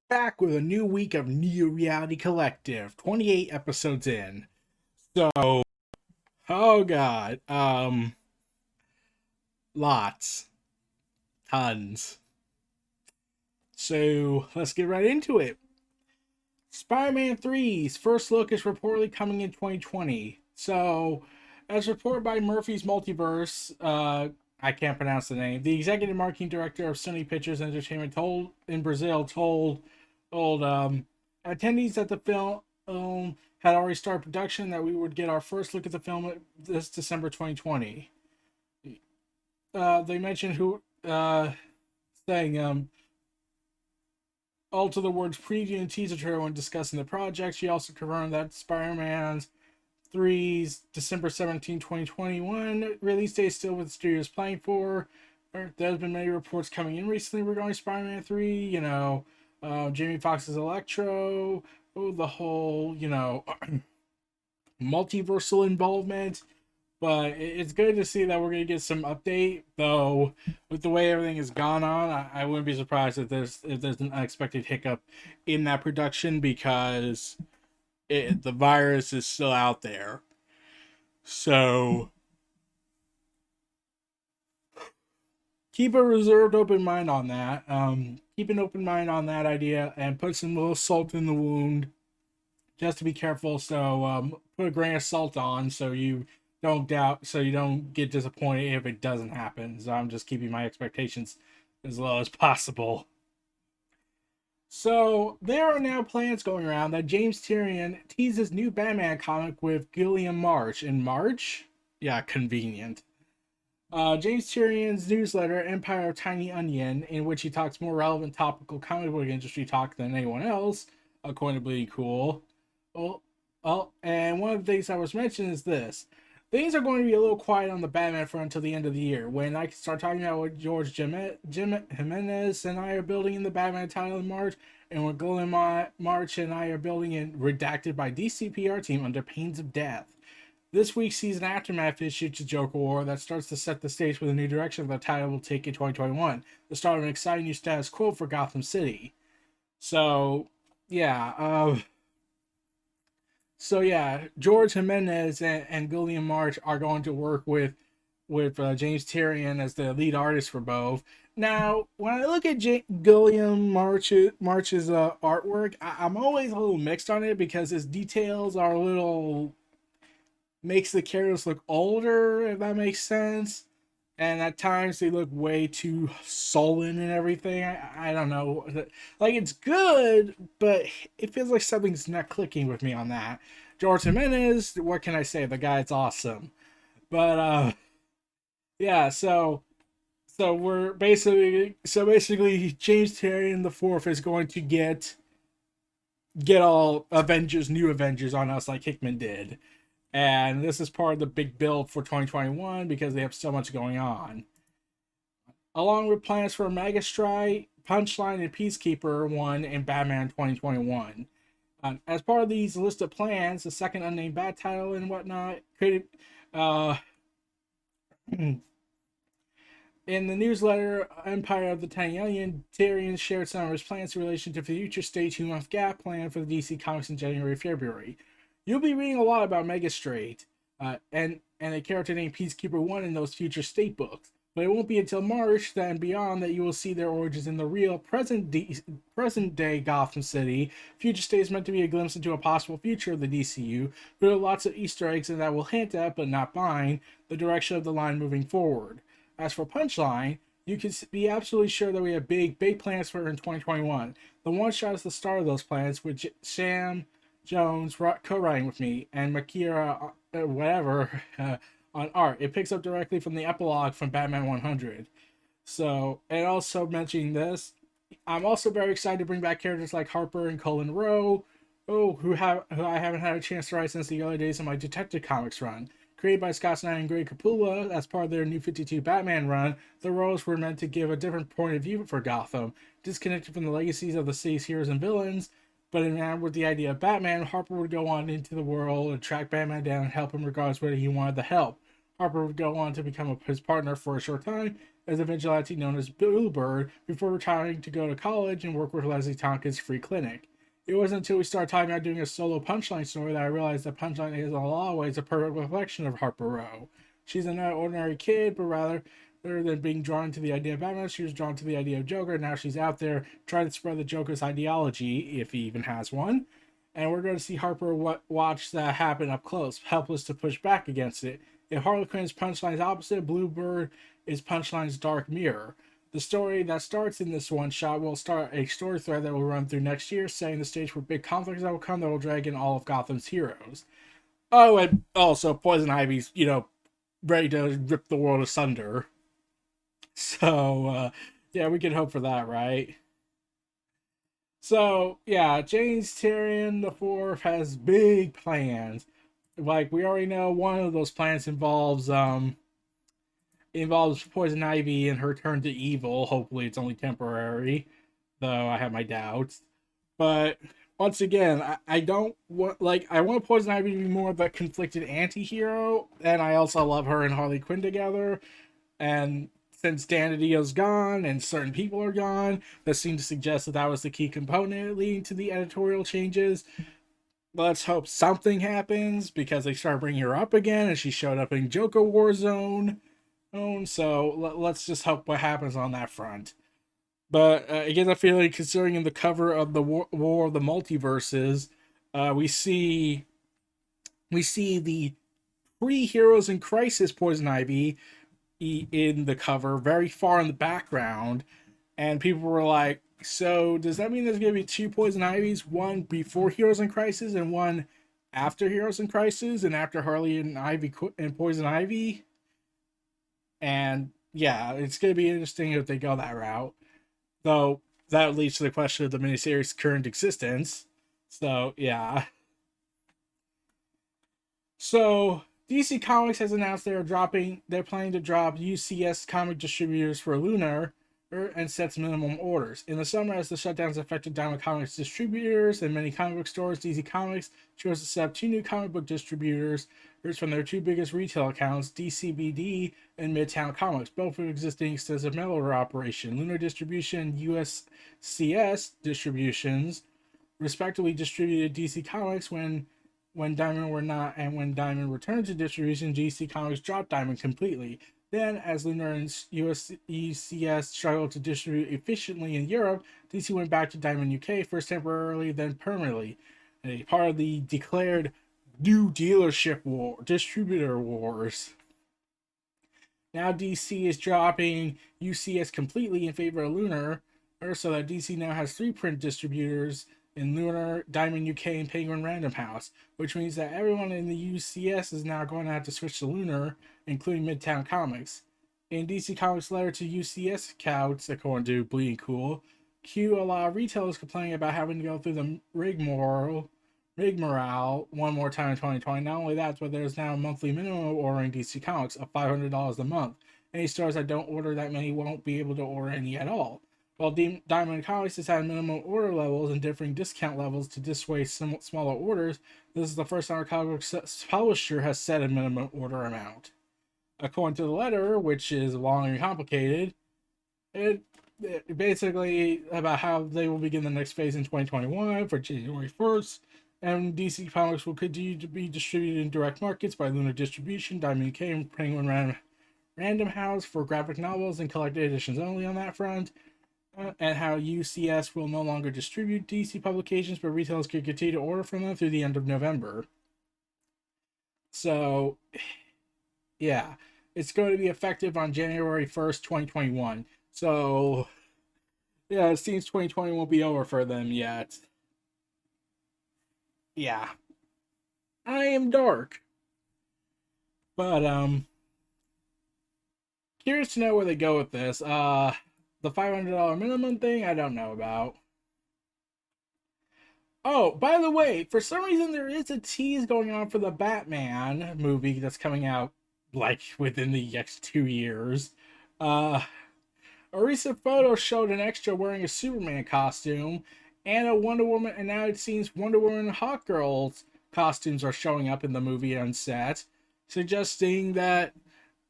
Back with a new week of New Reality Collective, 28 episodes in. So, oh god, lots, tons. So, let's get right into it. Spider-Man 3's first look is reportedly coming in 2020. So, as reported by Murphy's Multiverse, I can't pronounce the name. The executive marketing director of Sony Pictures Entertainment told attendees that the film had already started production, that we would get our first look at the film this December 2020. They mentioned saying alter the words preview and teaser trailer when discussing the project. She also confirmed that Spider-Man 3's December 17, 2021 release date is still what the studio is planning for. There has been many reports coming in recently regarding Spider-Man 3, Jamie Foxx's Electro, the whole, multiversal involvement. But it's good to see that we're going to get some update, though. With the way everything has gone on, I wouldn't be surprised if there's an unexpected hiccup in that production, because the virus is still out there. So keep a reserved open mind on that. Keep an open mind on that idea, and put some little salt in the wound, just to be careful. So put a grain of salt on, so you don't doubt, so you don't get disappointed if it doesn't happen. So I'm just keeping my expectations as low as possible. So there are now plans going around that James Tyrion teases new Batman comic with Gilliam March in March. Yeah, convenient. James Tyrion's newsletter, Empire of Tiny Onion, in which he talks more relevant topical comic book industry talk than anyone else, according to Bleeding Cool. And one of the things I was mentioning is this. Things are going to be a little quiet on the Batman front until the end of the year, when I can start talking about what George Jimenez and I are building in the Batman title in March, and what Golden March and I are building in Redacted by DCPR team under pains of death. This week's season aftermath issue to Joker War that starts to set the stage for the new direction the title will take in 2021, the start of an exciting new status quo for Gotham City. So, yeah, George Jimenez and Gillian March are going to work with James Tyrion as the lead artist for both. Now, when I look at Gilliam March's artwork, I'm always a little mixed on it, because his details are a little, makes the characters look older, if that makes sense. And at times they look way too sullen and everything. I don't know. Like, it's good, but it feels like something's not clicking with me on that. George Jimenez, what can I say? The guy's awesome. But yeah, we're basically James Tyrion the Fourth is going to get all new Avengers on us like Hickman did. And this is part of the big build for 2021, because they have so much going on. Along with plans for Magistrate, Punchline, and Peacekeeper 1 in Batman 2021. As part of these list of plans, the second unnamed Bat title and whatnot, created in the newsletter Empire of the Tiny Onion, Tyrion shared some of his plans in relation to the future Stay 2-month gap plan for the DC Comics in January, February. You'll be reading a lot about Magistrate and a character named Peacekeeper 1 in those future state books. But it won't be until March and beyond that you will see their origins in the real present-day Gotham City. Future State is meant to be a glimpse into a possible future of the DCU. There are lots of Easter eggs in that will hint at, but not bind, the direction of the line moving forward. As for Punchline, you can be absolutely sure that we have big plans for her in 2021. The one-shot is the start of those plans, with Sam Jones co-writing with me, and Makira on art. It picks up directly from the epilogue from Batman 100. So, and also mentioning this, I'm also very excited to bring back characters like Harper and Colin Rowe, who I haven't had a chance to write since the early days of my Detective Comics run. Created by Scott Snyder and Greg Capullo as part of their New 52 Batman run, the roles were meant to give a different point of view for Gotham, disconnected from the legacies of the city's heroes and villains. But in with the idea of Batman, Harper would go on into the world and track Batman down and help him regardless whether he wanted the help. Harper would go on to become his partner for a short time, as a vigilante known as Bluebird before retiring to go to college and work with Leslie Tompkins' free clinic. It wasn't until we started talking about doing a solo Punchline story that I realized that Punchline is in a lot of ways a perfect reflection of Harper Row. She's not an ordinary kid, but rather than being drawn to the idea of Batman, she was drawn to the idea of Joker. Now she's out there trying to spread the Joker's ideology, if he even has one. And we're going to see Harper watch that happen up close, helpless to push back against it. If Harley Quinn's Punchline's opposite, Bluebird is Punchline's dark mirror. The story that starts in this one shot will start a story thread that will run through next year, setting the stage for big conflicts that will come that will drag in all of Gotham's heroes. Oh, and also Poison Ivy's, ready to rip the world asunder. So, yeah, we can hope for that, right? So, yeah, James Tyrion the Fourth has big plans. Like, we already know one of those plans involves Poison Ivy and her turn to evil. Hopefully it's only temporary, though I have my doubts. But once again, I don't want, like, I want Poison Ivy to be more of a conflicted anti-hero, and I also love her and Harley Quinn together. And since Dan DiDio's gone and certain people are gone, that seemed to suggest that was the key component leading to the editorial changes. Let's hope something happens, because they start bringing her up again and she showed up in Joker Warzone. So let's just hope what happens on that front. But again, I feel like considering in the cover of the War of the Multiverses, we see the pre-Heroes in Crisis Poison Ivy in the cover, very far in the background, and people were like, so does that mean there's going to be two Poison Ivies, one before Heroes in Crisis and one after Heroes in Crisis and after Harley and Ivy and Poison Ivy? And yeah, it's going to be interesting if they go that route. Though that leads to the question of the miniseries' current existence. So yeah. So DC Comics has announced they're planning to drop UCS comic distributors for Lunar and sets minimum orders. In the summer, as the shutdowns affected Diamond Comics distributors and many comic book stores, DC Comics chose to set up two new comic book distributors from their two biggest retail accounts, DCBD and Midtown Comics, both with existing extensive mail order operation. Lunar Distribution and USCS Distributions respectively distributed DC Comics when Diamond were not, and when Diamond returned to distribution, DC Comics dropped Diamond completely. Then, as Lunar and USCS struggled to distribute efficiently in Europe, DC went back to Diamond UK, first temporarily, then permanently. A part of the declared new distributor wars. Now DC is dropping UCS completely in favor of Lunar, so that DC now has three print distributors in Lunar, Diamond UK, and Penguin Random House, which means that everyone in the UCS is now going to have to switch to Lunar, including Midtown Comics. In DC Comics' letter to UCS accounts, according to Bleeding Cool, a lot of retailers complaining about having to go through the rigmarole one more time in 2020. Not only that, but there's now a monthly minimum of ordering DC Comics of $500 a month. Any stores that don't order that many won't be able to order any at all. While Diamond Comics has had minimum order levels and differing discount levels to dissuade smaller orders, this is the first time a comic book publisher has set a minimum order amount. According to the letter, which is long and complicated, it basically about how they will begin the next phase in 2021 for January 1st, and DC Comics will continue to be distributed in direct markets by Lunar Distribution, Diamond UK, and Penguin Random House for graphic novels and collected editions only on that front. And how UCS will no longer distribute DC publications, but retailers can continue to order from them through the end of November. So, yeah, it's going to be effective on January 1st, 2021. So, yeah, it seems 2020 won't be over for them yet. Yeah. I am dark. But, curious to know where they go with this. The $500 minimum thing, I don't know about. Oh, by the way, for some reason there is a tease going on for the Batman movie that's coming out like within the next 2 years. A recent photo showed an extra wearing a Superman costume and a Wonder Woman, and now it seems Wonder Woman and Hawkgirl's costumes are showing up in the movie on set, suggesting that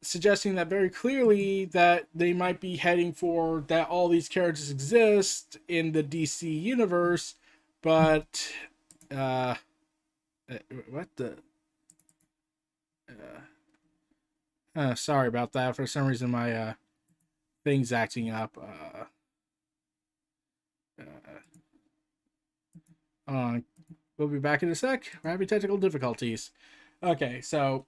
suggesting that very clearly that they might be heading for that all these characters exist in the DC universe, but uh, what the sorry about that. For some reason, my thing's acting up. On, we'll be back in a sec. We're having technical difficulties. Okay, so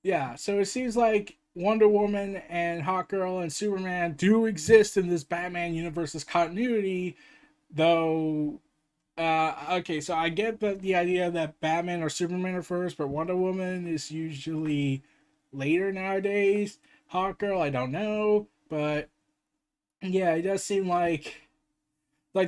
yeah, so it seems like Wonder Woman and Hawkgirl and Superman do exist in this Batman universe's continuity, though. Okay, so I get the idea that Batman or Superman are first, but Wonder Woman is usually later nowadays. Hawkgirl, I don't know, but yeah, it does seem like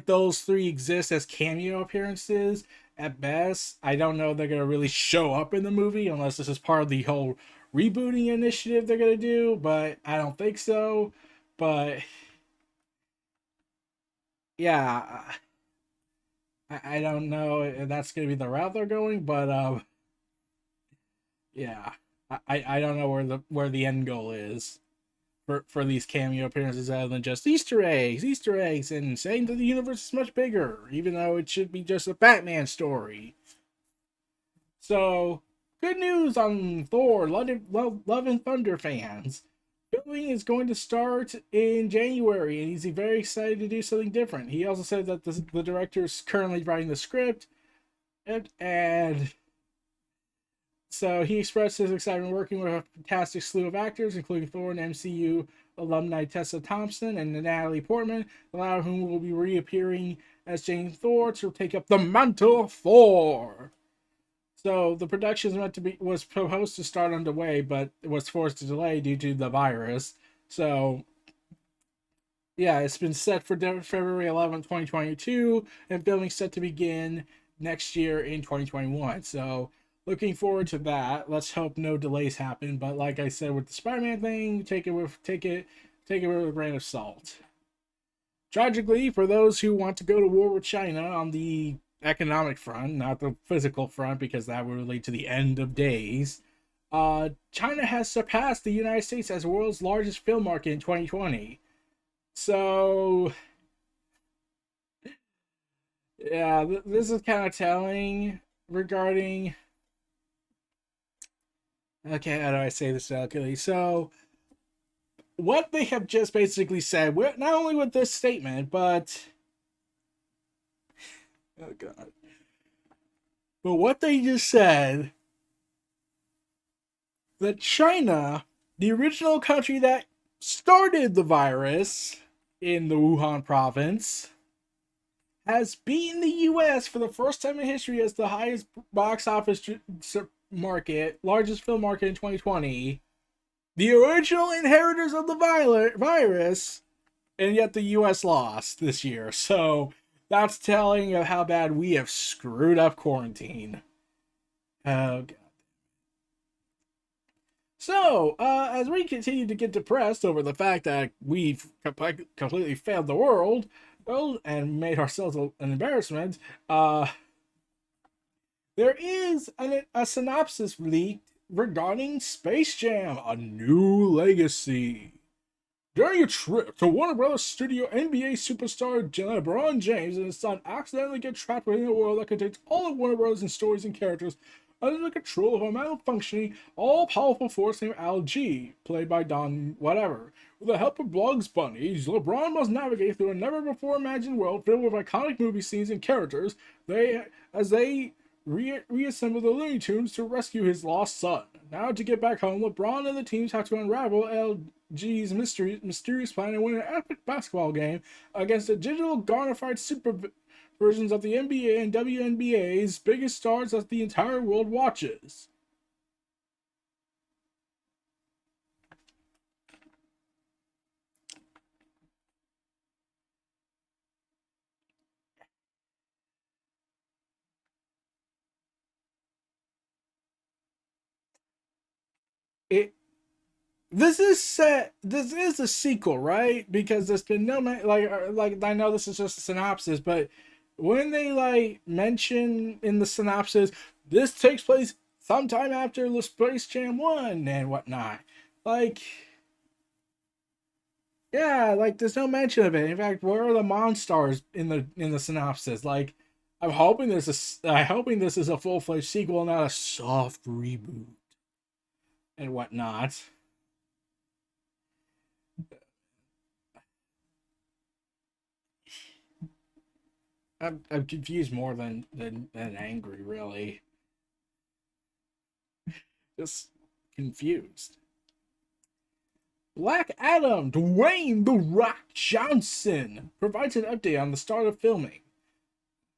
those three exist as cameo appearances at best. I don't know if they're gonna really show up in the movie unless this is part of the whole rebooting initiative they're gonna do, but I don't think so. But yeah, I don't know if that's gonna be the route they're going, but yeah, I don't know where the end goal is for these cameo appearances other than just Easter eggs, and saying that the universe is much bigger, even though it should be just a Batman story. So, good news on Thor, Love and Thunder fans. Filming is going to start in January, and he's very excited to do something different. He also said that the director is currently writing the script, and so he expressed his excitement working with a fantastic slew of actors, including Thor and MCU alumni Tessa Thompson and Natalie Portman, a lot of whom will be reappearing as Jane Thor to take up the mantle of Thor. So the production was supposed to start underway, but it was forced to delay due to the virus. So yeah, it's been set for February 11th, 2022, and filming set to begin next year in 2021. So looking forward to that. Let's hope no delays happen. But like I said with the Spider-Man thing, take it with a grain of salt. Tragically, for those who want to go to war with China on the economic front, not the physical front, because that would lead to the end of days, China has surpassed the United States as the world's largest film market in 2020. So, yeah, this is kind of telling regarding. Okay, how do I say this delicately? So, what they have just basically said, not only with this statement, but. Oh, God. But what they just said, that China, the original country that started the virus in the Wuhan province, has beaten the US for the first time in history as the highest box office market, largest film market in 2020. The original inheritors of the virus, and yet the US lost this year. So that's telling of how bad we have screwed up quarantine. Oh, God. So, as we continue to get depressed over the fact that we've completely failed the world, well, and made ourselves an embarrassment, there is a synopsis leaked regarding Space Jam: A New Legacy. During a trip to Warner Brothers studio, NBA superstar LeBron James and his son accidentally get trapped within a world that contains all of Warner Brothers and stories and characters under the control of a malfunctioning, all-powerful force named Al G, played by Don Whatever. With the help of Bugs Bunny, LeBron must navigate through a never-before-imagined world filled with iconic movie scenes and characters as they reassemble the Looney Tunes to rescue his lost son. Now, to get back home, LeBron and the teams have to unravel LG's mysterious plan and win an epic basketball game against the digital garnified super versions of the NBA and WNBA's biggest stars that the entire world watches. It This is set. This is a sequel, right? Because there's been no like I know this is just a synopsis, but when they mention in the synopsis, this takes place sometime after the Space Jam 1 and whatnot. Like, yeah, like there's no mention of it. In fact, where are the Monstars in the synopsis? Like, I'm hoping this is a full fledged sequel, not a soft reboot and whatnot. I'm confused more than angry, really. Just confused. Black Adam, Dwayne The Rock Johnson provides an update on the start of filming.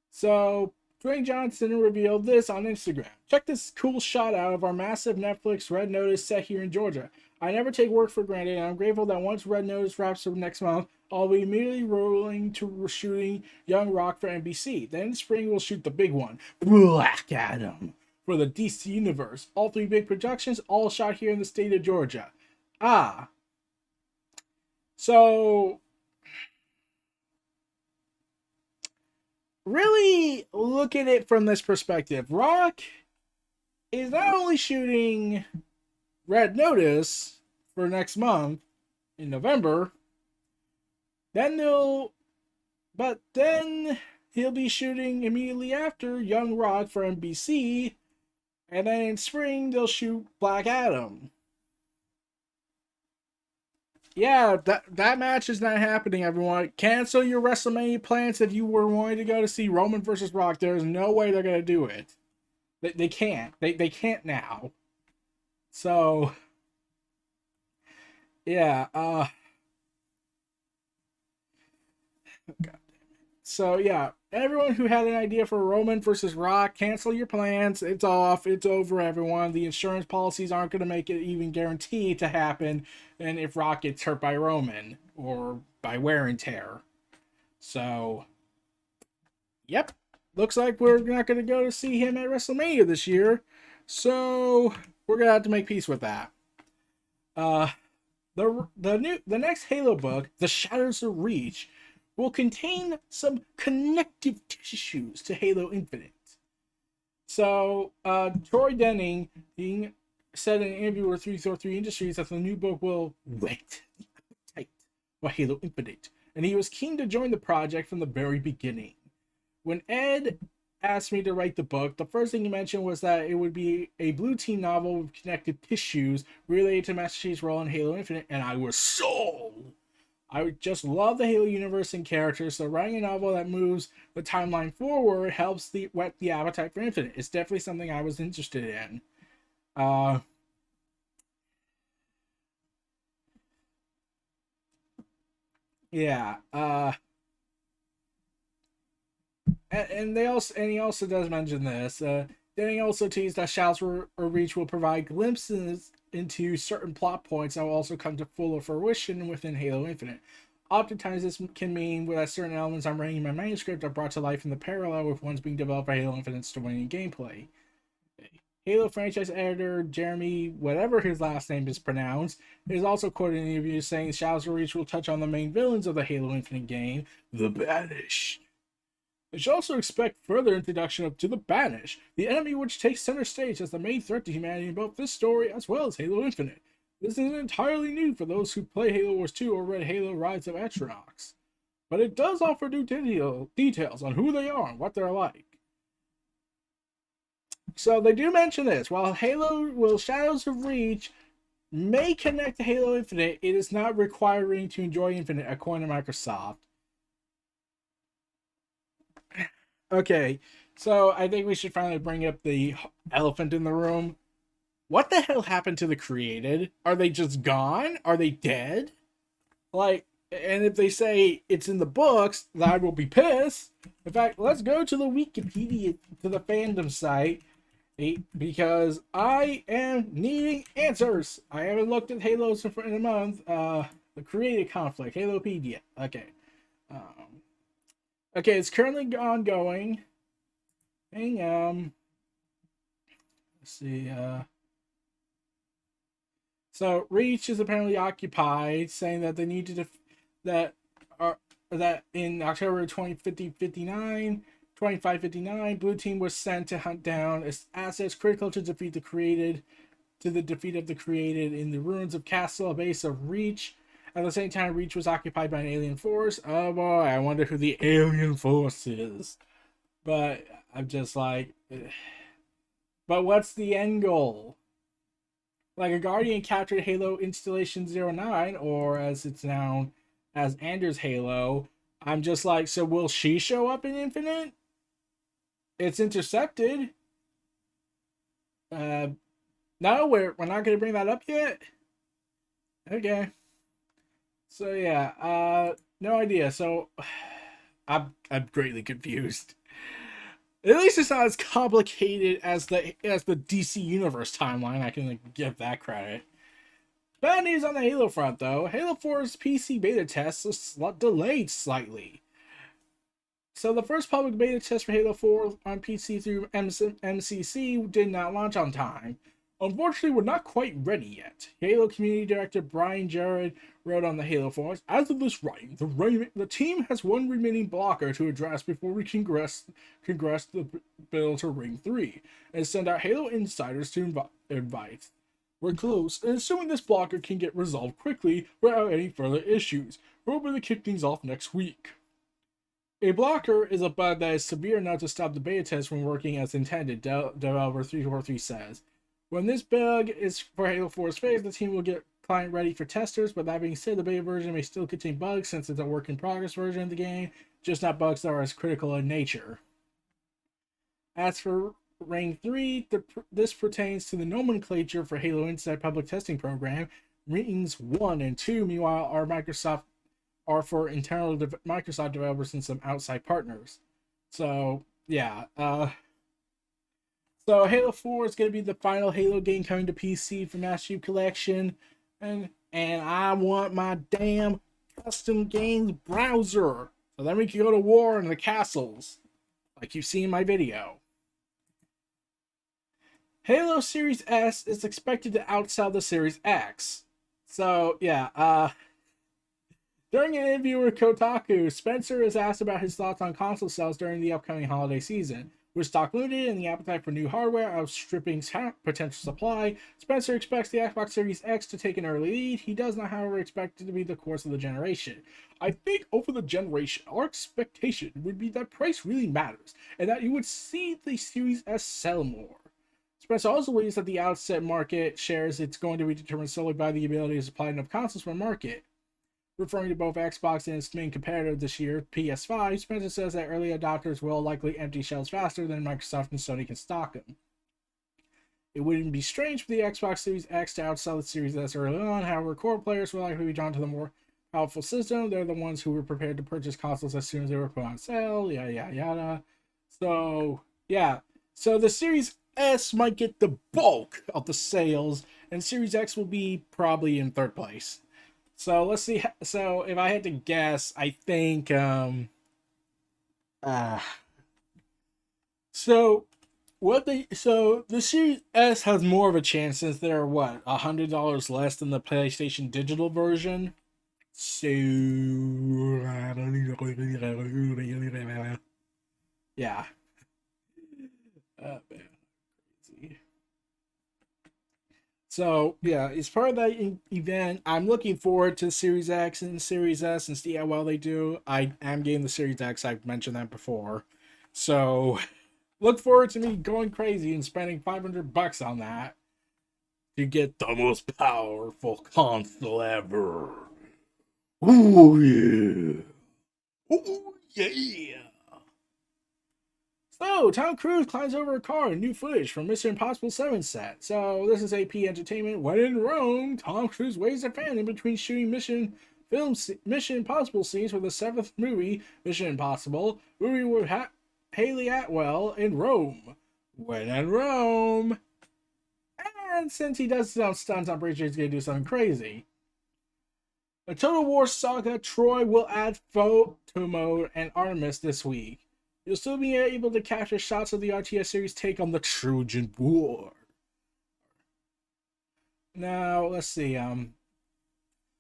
So, Dwayne Johnson revealed this on Instagram. Check this cool shot out of our massive Netflix Red Notice set here in Georgia. I never take work for granted, and I'm grateful that once Red Notice wraps up next month, I'll be immediately rolling to shooting Young Rock for NBC. Then in spring, we'll shoot the big one, Black Adam, for the DC Universe. All three big productions, all shot here in the state of Georgia. So really look at it from this perspective. Rock is not only shooting Red Notice for next month in November, then he'll be shooting immediately after Young Rock for NBC, and then in spring they'll shoot Black Adam. Yeah, that match is not happening, everyone. Cancel your WrestleMania plans if you were wanting to go to see Roman versus Rock. There's no way they're gonna do it. They can't. They can't now. So yeah, so yeah, everyone who had an idea for Roman versus Rock, cancel your plans. It's off. It's over, everyone. The insurance policies aren't going to make it even guaranteed to happen. And if Rock gets hurt by Roman or by wear and tear. So, yep. Looks like we're not going to go to see him at WrestleMania this year. So, we're going to have to make peace with that. The next Halo book, The Shadows of Reach, will contain some connective tissues to Halo Infinite. So, Troy Denning said in an interview with 343 Industries that the new book will whet the appetite for Halo Infinite, and he was keen to join the project from the very beginning. When Ed asked me to write the book, the first thing he mentioned was that it would be a blue team novel with connective tissues related to Master Chief's role in Halo Infinite, and I was sold. I just love the Halo universe and characters, so writing a novel that moves the timeline forward helps whet the appetite for Infinite. It's definitely something I was interested in. Yeah. And he also does mention this. Then he also teased that Shouts or Reach will provide glimpses into certain plot points that will also come to full fruition within Halo Infinite. Oftentimes, this can mean that certain elements I'm writing in my manuscript are brought to life in the parallel with ones being developed by Halo Infinite story and gameplay. Halo franchise editor Jeremy, whatever his last name is pronounced, is also quoted in interviews saying Shadows of Reach will touch on the main villains of the Halo Infinite game, the Banished. You should also expect further introduction to the Banished, the enemy which takes center stage as the main threat to humanity in both this story as well as Halo Infinite. This isn't entirely new for those who play Halo Wars 2 or read Halo Rise of Atronach, but it does offer new details on who they are and what they're like. So they do mention this. While Shadows of Reach may connect to Halo Infinite, it is not requiring to enjoy Infinite, according to Microsoft. Okay, so I think we should finally bring up the elephant in the room. What the hell happened to the Created? Are they just gone? Are they dead? Like, and if they say it's in the books, I will be pissed. In fact, let's go to the Wikipedia, to the fandom site, because I am needing answers. I haven't looked at Halos in a month. The Created conflict, Halopedia. Okay. Okay, it's currently ongoing. Let's see. So Reach is apparently occupied, saying that they need to that in October 2559, Blue Team was sent to hunt down assets critical to defeat the Created to the defeat of the created in the ruins of Castle, a base of Reach. At the same time, Reach was occupied by an alien force. Oh boy, I wonder who the alien force is. But I'm just like, but what's the end goal? Like a Guardian captured Halo Installation 09, or as it's known as Anders Halo. I'm just like, so will she show up in Infinite? It's intercepted. No, we're not gonna bring that up yet. Okay. So yeah, no idea. So I'm greatly confused. At least it's not as complicated as the DC Universe timeline. I can give that credit. Bad news on the Halo front, though. Halo 4's PC beta test was delayed slightly. So the first public beta test for Halo 4 on PC through MCC did not launch on time. Unfortunately, we're not quite ready yet. Halo community director Brian Jarrett wrote on the Halo forums, as of this writing, the team has one remaining blocker to address before we congress the build to Ring 3 and send out Halo insiders to invite. We're close, and assuming this blocker can get resolved quickly without any further issues, we're hoping to kick things off next week. A blocker is a bug that is severe enough to stop the beta test from working as intended, Developer 343 says. When this bug is for Halo 4's phase, the team will get client ready for testers, but that being said, the beta version may still contain bugs since it's a work in progress version of the game, just not bugs that are as critical in nature. As for Ring 3, this pertains to the nomenclature for Halo Inside public testing program. Rings 1 and 2, meanwhile, are for internal Microsoft developers and some outside partners. So, yeah. So Halo 4 is going to be the final Halo game coming to PC for Master Chief Collection. And I want my damn custom games browser. So then we can go to war in the castles. Like you've seen in my video. Halo Series S is expected to outsell the Series X. So, yeah, during an interview with Kotaku, Spencer is asked about his thoughts on console sales during the upcoming holiday season. With stock limited and the appetite for new hardware outstripping potential supply, Spencer expects the Xbox Series X to take an early lead. He does not, however, expect it to be the course of the generation. I think over the generation, our expectation would be that price really matters, and that you would see the Series S sell more. Spencer also believes that the outset market shares it's going to be determined solely by the ability to supply enough consoles for the market. Referring to both Xbox and its main competitor this year, PS5, Spencer says that early adopters will likely empty shelves faster than Microsoft and Sony can stock them. It wouldn't be strange for the Xbox Series X to outsell the Series S early on, however, core players will likely be drawn to the more powerful system. They're the ones who were prepared to purchase consoles as soon as they were put on sale, yada yada yada. So, yeah. So the Series S might get the bulk of the sales, and Series X will be probably in third place. So let's see. So if I had to guess, I think so the Series S has more of a chance since they're what $100 less than the PlayStation Digital version. So yeah. Man. Crazy. So yeah, it's part of that event. I'm looking forward to Series X and Series S and see how well they do. I am getting the Series X. I've mentioned that before, so look forward to me going crazy and spending $500 on that to get the most powerful console ever. Oh yeah! Oh yeah! So, Tom Cruise climbs over a car in new footage from Mission Impossible 7 set. So, this is AP Entertainment. When in Rome, Tom Cruise waves a fan in between shooting Mission Impossible scenes for the 7th movie, Mission Impossible, movie with Haley Atwell in Rome. When in Rome. And since he does some stunts, I'm pretty sure he's going to do something crazy. The Total War Saga Troy will add photo mode and Artemis this week. You'll still be able to capture shots of the RTS series take on the Trojan War. Now, let's see.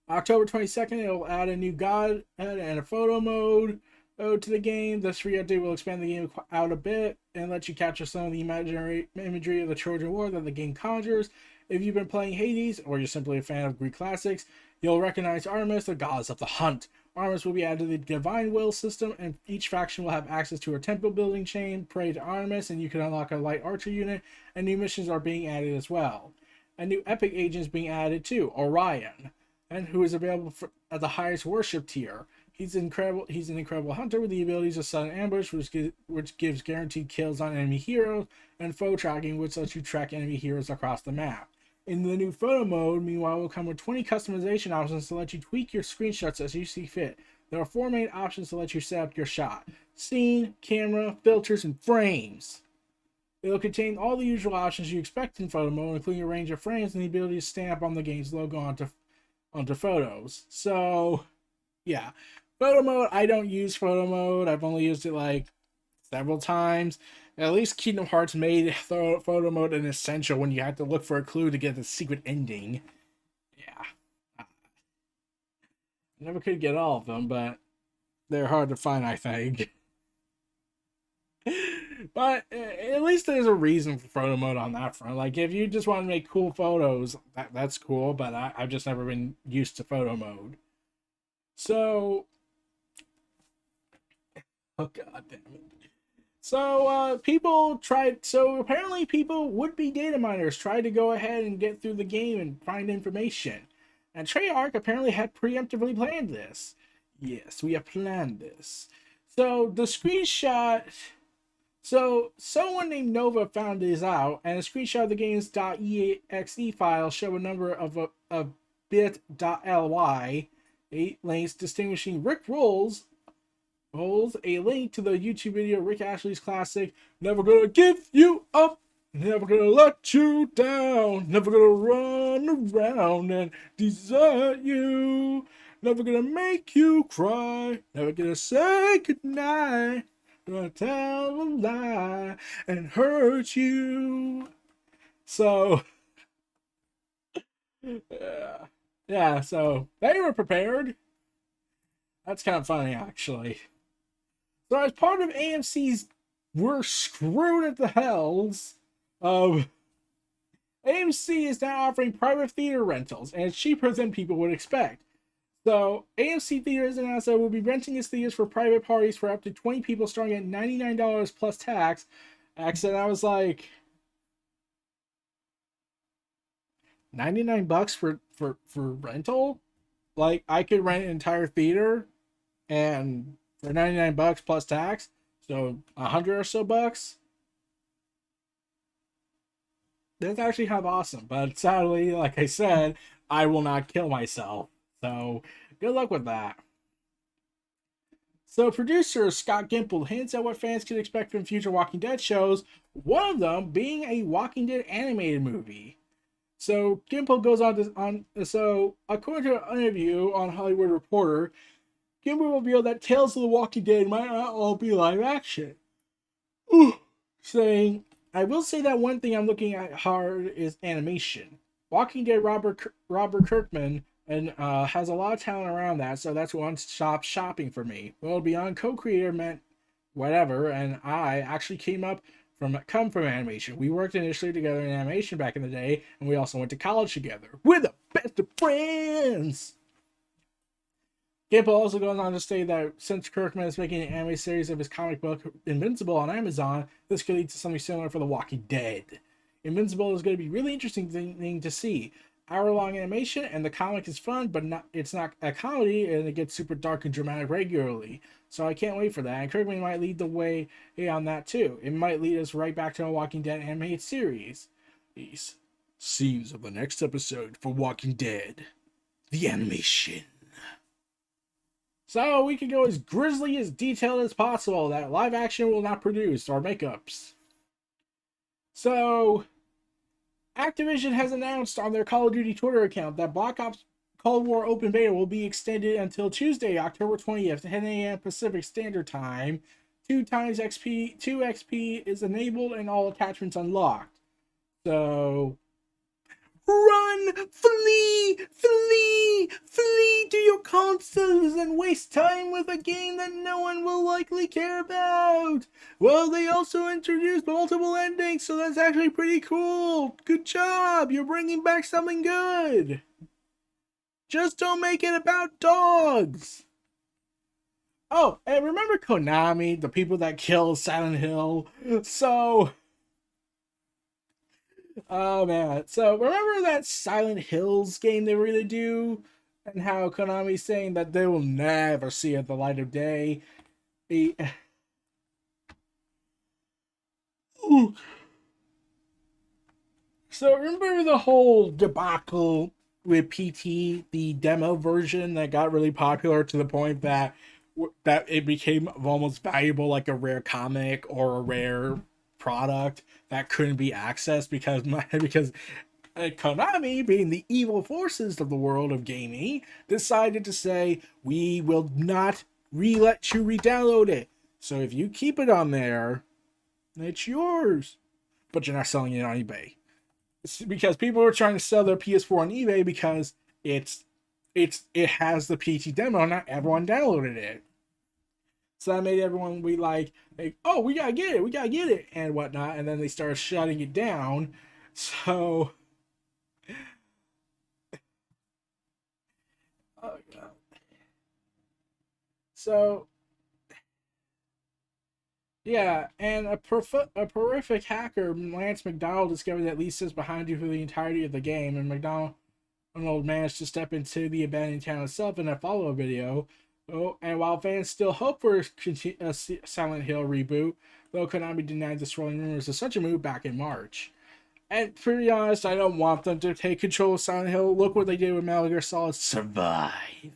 October 22nd, it'll add a new god and a photo mode to the game. This free update will expand the game out a bit and let you capture some of the imagery of the Trojan War that the game conjures. If you've been playing Hades, or you're simply a fan of Greek classics, you'll recognize Artemis, the goddess of the hunt. Artemis will be added to the Divine Will system, and each faction will have access to a temple building chain, pray to Artemis, and you can unlock a light archer unit, and new missions are being added as well. A new epic agent is being added too, Orion, and who is available at the highest worship tier. He's incredible. He's an incredible hunter with the abilities of sudden ambush, which gives guaranteed kills on enemy heroes, and foe tracking, which lets you track enemy heroes across the map. In the new photo mode, meanwhile, will come with 20 customization options to let you tweak your screenshots as you see fit. There are 4 main options to let you set up your shot: scene, camera, filters, and frames. It will contain all the usual options you expect in photo mode, including a range of frames and the ability to stamp on the game's logo onto photos. So, yeah. Photo mode, I don't use photo mode. I've only used it like several times. At least Kingdom Hearts made photo mode an essential when you have to look for a clue to get the secret ending. Yeah. I never could get all of them, but they're hard to find, I think. But at least there's a reason for photo mode on that front. Like, if you just want to make cool photos, that's cool, but I've just never been used to photo mode. So, oh god damn it. So apparently people, would-be data miners, tried to go ahead and get through the game and find information. And Treyarch apparently had preemptively planned this. Yes, we have planned this. So the screenshot... So someone named Nova found this out, and a screenshot of the game's .exe file show a number of bit.ly, 8 links distinguishing Rick Rolls, a link to the YouTube video Rick Ashley's classic, Never Gonna Give You Up, Never Gonna Let You Down, Never Gonna Run Around and Desert You, Never Gonna Make You Cry, Never Gonna Say Goodnight, Gonna Tell a Lie and Hurt You. So, yeah, so they were prepared. That's kind of funny, actually. So as part of AMC's "we're screwed at the hells," AMC is now offering private theater rentals, and it's cheaper than people would expect. So AMC Theaters announced that it will be renting its theaters for private parties for up to 20 people, starting at $99 plus tax. And I was like, $99 for rental? Like, I could rent an entire theater and for $99 plus tax, so 100 or so bucks. That's actually kind of awesome, but sadly, like I said, I will not kill myself. So good luck with that. So producer Scott Gimple hints at what fans can expect from future Walking Dead shows, one of them being a Walking Dead animated movie. So Gimple goes so according to an interview on Hollywood Reporter, Gimple revealed that Tales of the Walking Dead might not all be live action. Saying, I will say that one thing I'm looking at hard is animation. Walking Dead Robert Kirkman and has a lot of talent around that, so that's one-stop shopping for me. Well, beyond co-creator meant whatever, and I actually come from animation. We worked initially together in animation back in the day, and we also went to college together. We're the best of friends! Gimple also goes on to state that since Kirkman is making an anime series of his comic book Invincible on Amazon, this could lead to something similar for The Walking Dead. Invincible is going to be a really interesting thing to see. Hour-long animation, and the comic is fun, but it's not a comedy, and it gets super dark and dramatic regularly. So I can't wait for that, and Kirkman might lead the way on that too. It might lead us right back to a Walking Dead animated series. These scenes of the next episode for Walking Dead. The animation. So we can go as grisly, as detailed as possible that live action will not produce, or makeups. So Activision has announced on their Call of Duty Twitter account that Black Ops Cold War Open Beta will be extended until Tuesday, October 20th, 10 a.m. Pacific Standard Time. 2 XP is enabled and all attachments unlocked. So run, flee to your consoles and waste time with a game that no one will likely care about. Well, they also introduced multiple endings, so that's actually pretty cool. Good job. You're bringing back something good. Just don't make it about dogs. Oh, and remember Konami, the people that killed Silent Hill? So, oh man. So, remember that Silent Hills game they really do? And how Konami's saying that they will never see it the light of day? The So remember the whole debacle with PT, the demo version that got really popular to the point that it became almost valuable like a rare comic or a rare product that couldn't be accessed because Konami, being the evil forces of the world of gaming, decided to say we will not let you re-download it. So if you keep it on there, it's yours, but you're not selling it on eBay because people were trying to sell their PS4 on eBay because it has the PT demo. Not everyone downloaded it, so that made everyone be like, oh, we gotta get it, and whatnot. And then they started shutting it down. So, oh god. So yeah, and a prolific hacker, Lance McDonald, discovered that Lisa is behind you for the entirety of the game, and McDonald managed to step into the abandoned town itself in a follow-up video. Oh, and while fans still hope for a Silent Hill reboot, though Konami denied the swirling rumors of such a move back in March. And to be honest, I don't want them to take control of Silent Hill. Look what they did with Metal Gear Solid Survive.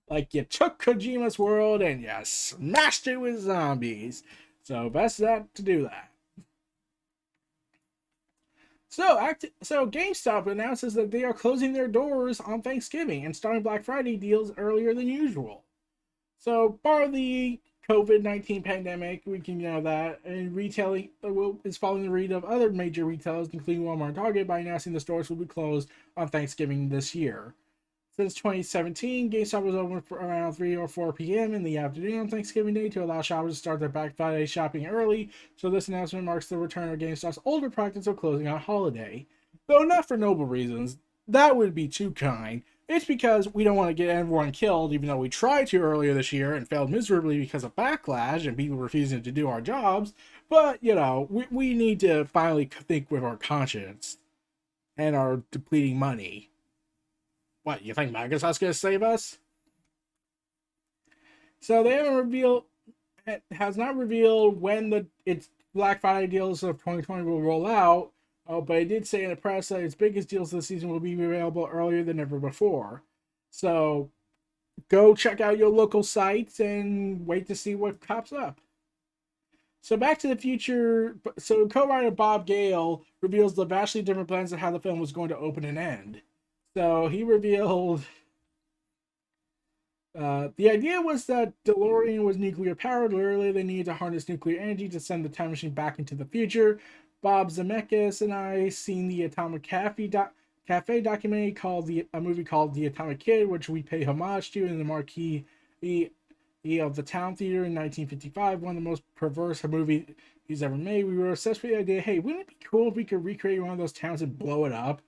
Like, you took Kojima's world and you smashed it with zombies. So, best not to do that. So GameStop announces that they are closing their doors on Thanksgiving and starting Black Friday deals earlier than usual. So, bar the COVID-19 pandemic, we can know that, and retailing is following the lead of other major retailers, including Walmart and Target, by announcing the stores will be closed on Thanksgiving this year. Since 2017, GameStop was open for around 3 or 4 p.m. in the afternoon on Thanksgiving Day to allow shoppers to start their Black Friday shopping early, so this announcement marks the return of GameStop's older practice of closing on holiday. Though not for noble reasons, that would be too kind. It's because we don't want to get everyone killed, even though we tried to earlier this year and failed miserably because of backlash and people refusing to do our jobs. But, we need to finally think with our conscience and our depleting money. What, you think Microsoft's going to save us? So they haven't revealed, it has not revealed when its Black Friday deals of 2020 will roll out. Oh, but it did say in the press that its biggest deals this season will be available earlier than ever before. So go check out your local sites and wait to see what pops up. So Back to the Future. So co-writer Bob Gale reveals the vastly different plans of how the film was going to open and end. So he revealed the idea was that DeLorean was nuclear powered. Literally, they needed to harness nuclear energy to send the time machine back into the future. Bob Zemeckis and I seen the Atomic Cafe documentary a movie called The Atomic Kid, which we pay homage to in the marquee of the Town Theater in 1955, one of the most perverse movies he's ever made. We were obsessed with the idea, hey, wouldn't it be cool if we could recreate one of those towns and blow it up?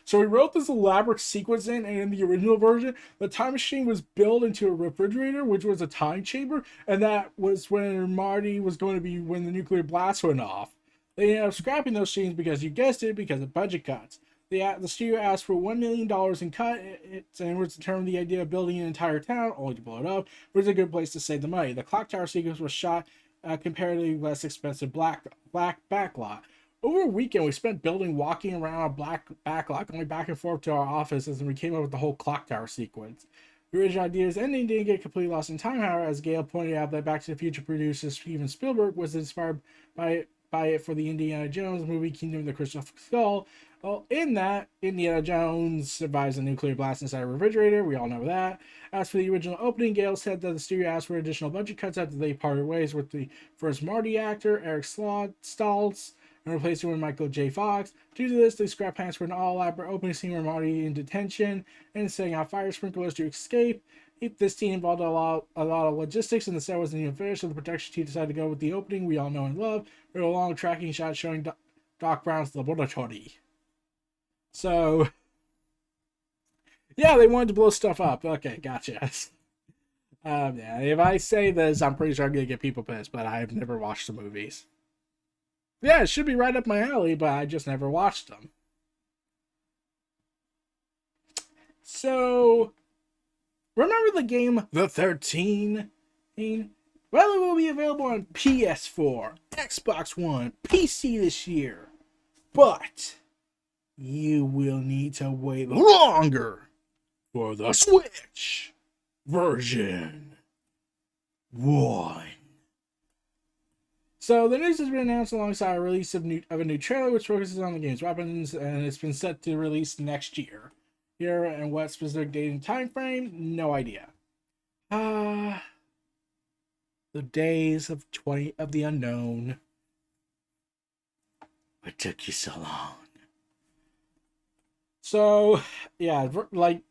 So we wrote this elaborate sequence in, and in the original version, the time machine was built into a refrigerator, which was a time chamber, and that was when Marty was going to be when the nuclear blast went off. They ended up scrapping those scenes because you guessed it, because of budget cuts. The studio asked for $1 million in cut, and was determined the idea of building an entire town, only to blow it up, was a good place to save the money. The clock tower sequence was shot comparatively less expensive black backlot. Over a weekend, we spent walking around a black backlot, going back and forth to our offices, and we came up with the whole clock tower sequence. The original idea's ending didn't get completely lost in time, however, as Gale pointed out that Back to the Future producer Steven Spielberg was inspired by it for the Indiana Jones movie Kingdom of the Crystal Skull. Well, in that, Indiana Jones survives a nuclear blast inside a refrigerator. We all know that. As for the original opening, Gale said that the studio asked for additional budget cuts after they parted ways with the first Marty actor, Eric Stoltz, and replaced him with Michael J. Fox. Due to this, they scrapped plans for an all-elaborate opening scene where Marty in detention and setting out fire sprinklers to escape. This scene involved a lot of logistics, and the set wasn't even finished, so the production team decided to go with the opening we all know and love, with a long tracking shot showing Doc Brown's laboratory. So, yeah, they wanted to blow stuff up. Okay, gotcha. Yeah, if I say this, I'm pretty sure I'm gonna get people pissed, but I've never watched the movies. Yeah, it should be right up my alley, but I just never watched them. So, remember the game The 13? Well, it will be available on PS4, Xbox One, PC this year. But you will need to wait longer for the Switch version 1. So the news has been announced alongside a release of a new trailer which focuses on the game's weapons, and it's been set to release next year. Here and what specific date and time frame, no idea. The days of the unknown. What took you so long? So, yeah, like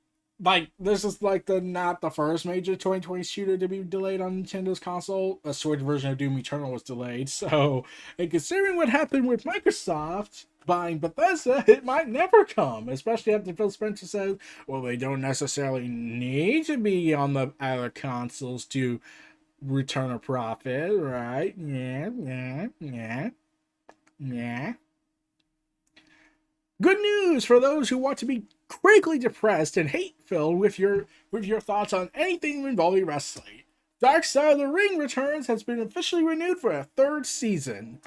this is like not the first major 2020 shooter to be delayed on Nintendo's console. A Switch version of Doom Eternal was delayed. So, and considering what happened with Microsoft buying Bethesda, it might never come. Especially after Phil Spencer says, well, they don't necessarily need to be on the other consoles to return a profit, right? Yeah. Good news for those who want to be critically depressed and hate-filled with your thoughts on anything involving wrestling. Dark Side of the Ring Returns has been officially renewed for a 3rd season.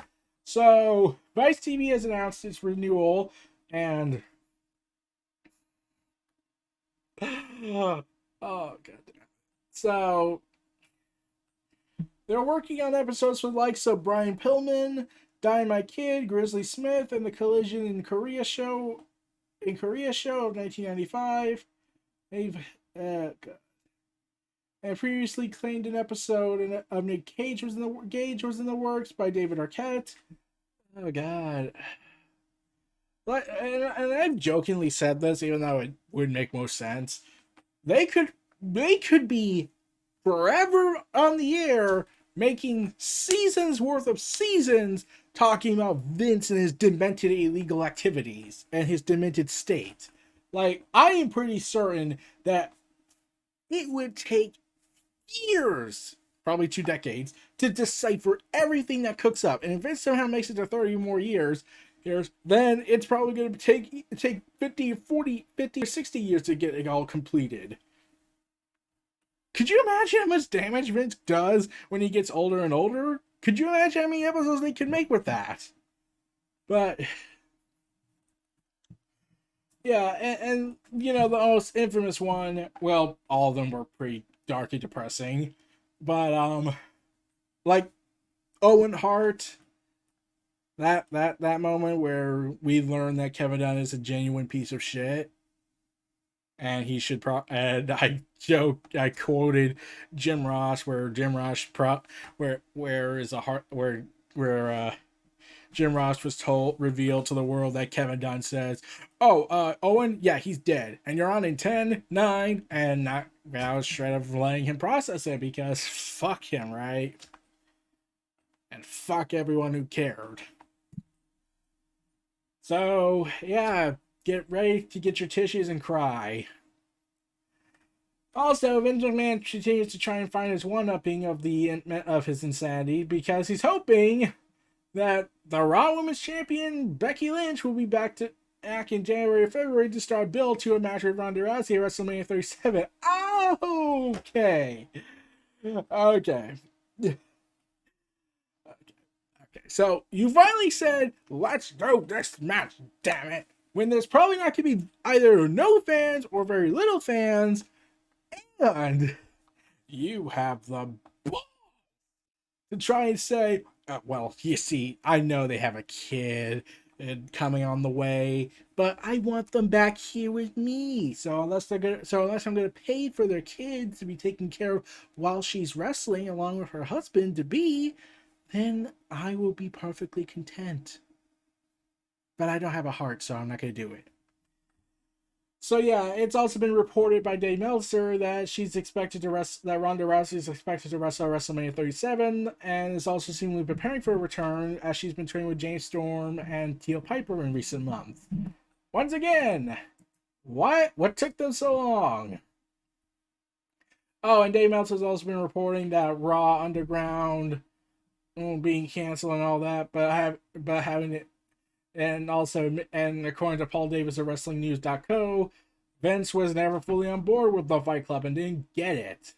So, Vice TV has announced its renewal, and oh god. So, they're working on episodes with likes of Brian Pillman, Dynamite Kid, Grizzly Smith, and the Collision in Korea show of 1995. They've and previously claimed an episode of Nick Cage was in the works by David Arquette. Oh god. And I've jokingly said this, even though it would make most sense. They could be forever on the air making seasons worth of seasons talking about Vince and his demented illegal activities and his demented state. Like, I am pretty certain that it would take years, probably 2 decades, to decipher everything that cooks up. And if Vince somehow makes it to 30 more years, then it's probably going to take 50 or 60 years to get it all completed. Could you imagine how much damage Vince does when he gets older and older? Could you imagine how many episodes they could make with that? But yeah, and you know, the most infamous one, well, all of them were pretty dark and depressing. But like Owen Hart, that moment where we learn that Kevin Dunn is a genuine piece of shit. And he should and I quoted Jim Ross where Jim Ross Jim Ross was revealed to the world that Kevin Dunn says, Owen, yeah, he's dead. And you're on in 10, 9, and I was straight up letting him process it because fuck him, right? And fuck everyone who cared. So, yeah, get ready to get your tissues and cry. Also, Vince McMahon continues to try and find his one-upping of his insanity because he's hoping that the Raw Women's Champion Becky Lynch will be back in January or February to start build to a match with Ronda Rousey at WrestleMania 37. Okay. So you finally said, let's do this match, damn it. When there's probably not going to be either no fans or very little fans, and you have the balls to try and say, well, you see, I know they have a kid and coming on the way, but I want them back here with me. So unless I'm gonna pay for their kids to be taken care of while she's wrestling along with her husband to be, then I will be perfectly content. But I don't have a heart, so I'm not gonna do it. So yeah, it's also been reported by Dave Meltzer that that Ronda Rousey is expected to wrestle at WrestleMania 37, and is also seemingly preparing for a return as she's been training with James Storm and Teal Piper in recent months. Once again, what took them so long? Oh, and Dave Meltzer's also been reporting that Raw Underground being canceled and all that, but having it, and according to Paul Davis of WrestlingNews.co, Vince was never fully on board with the Fight Club and didn't get it.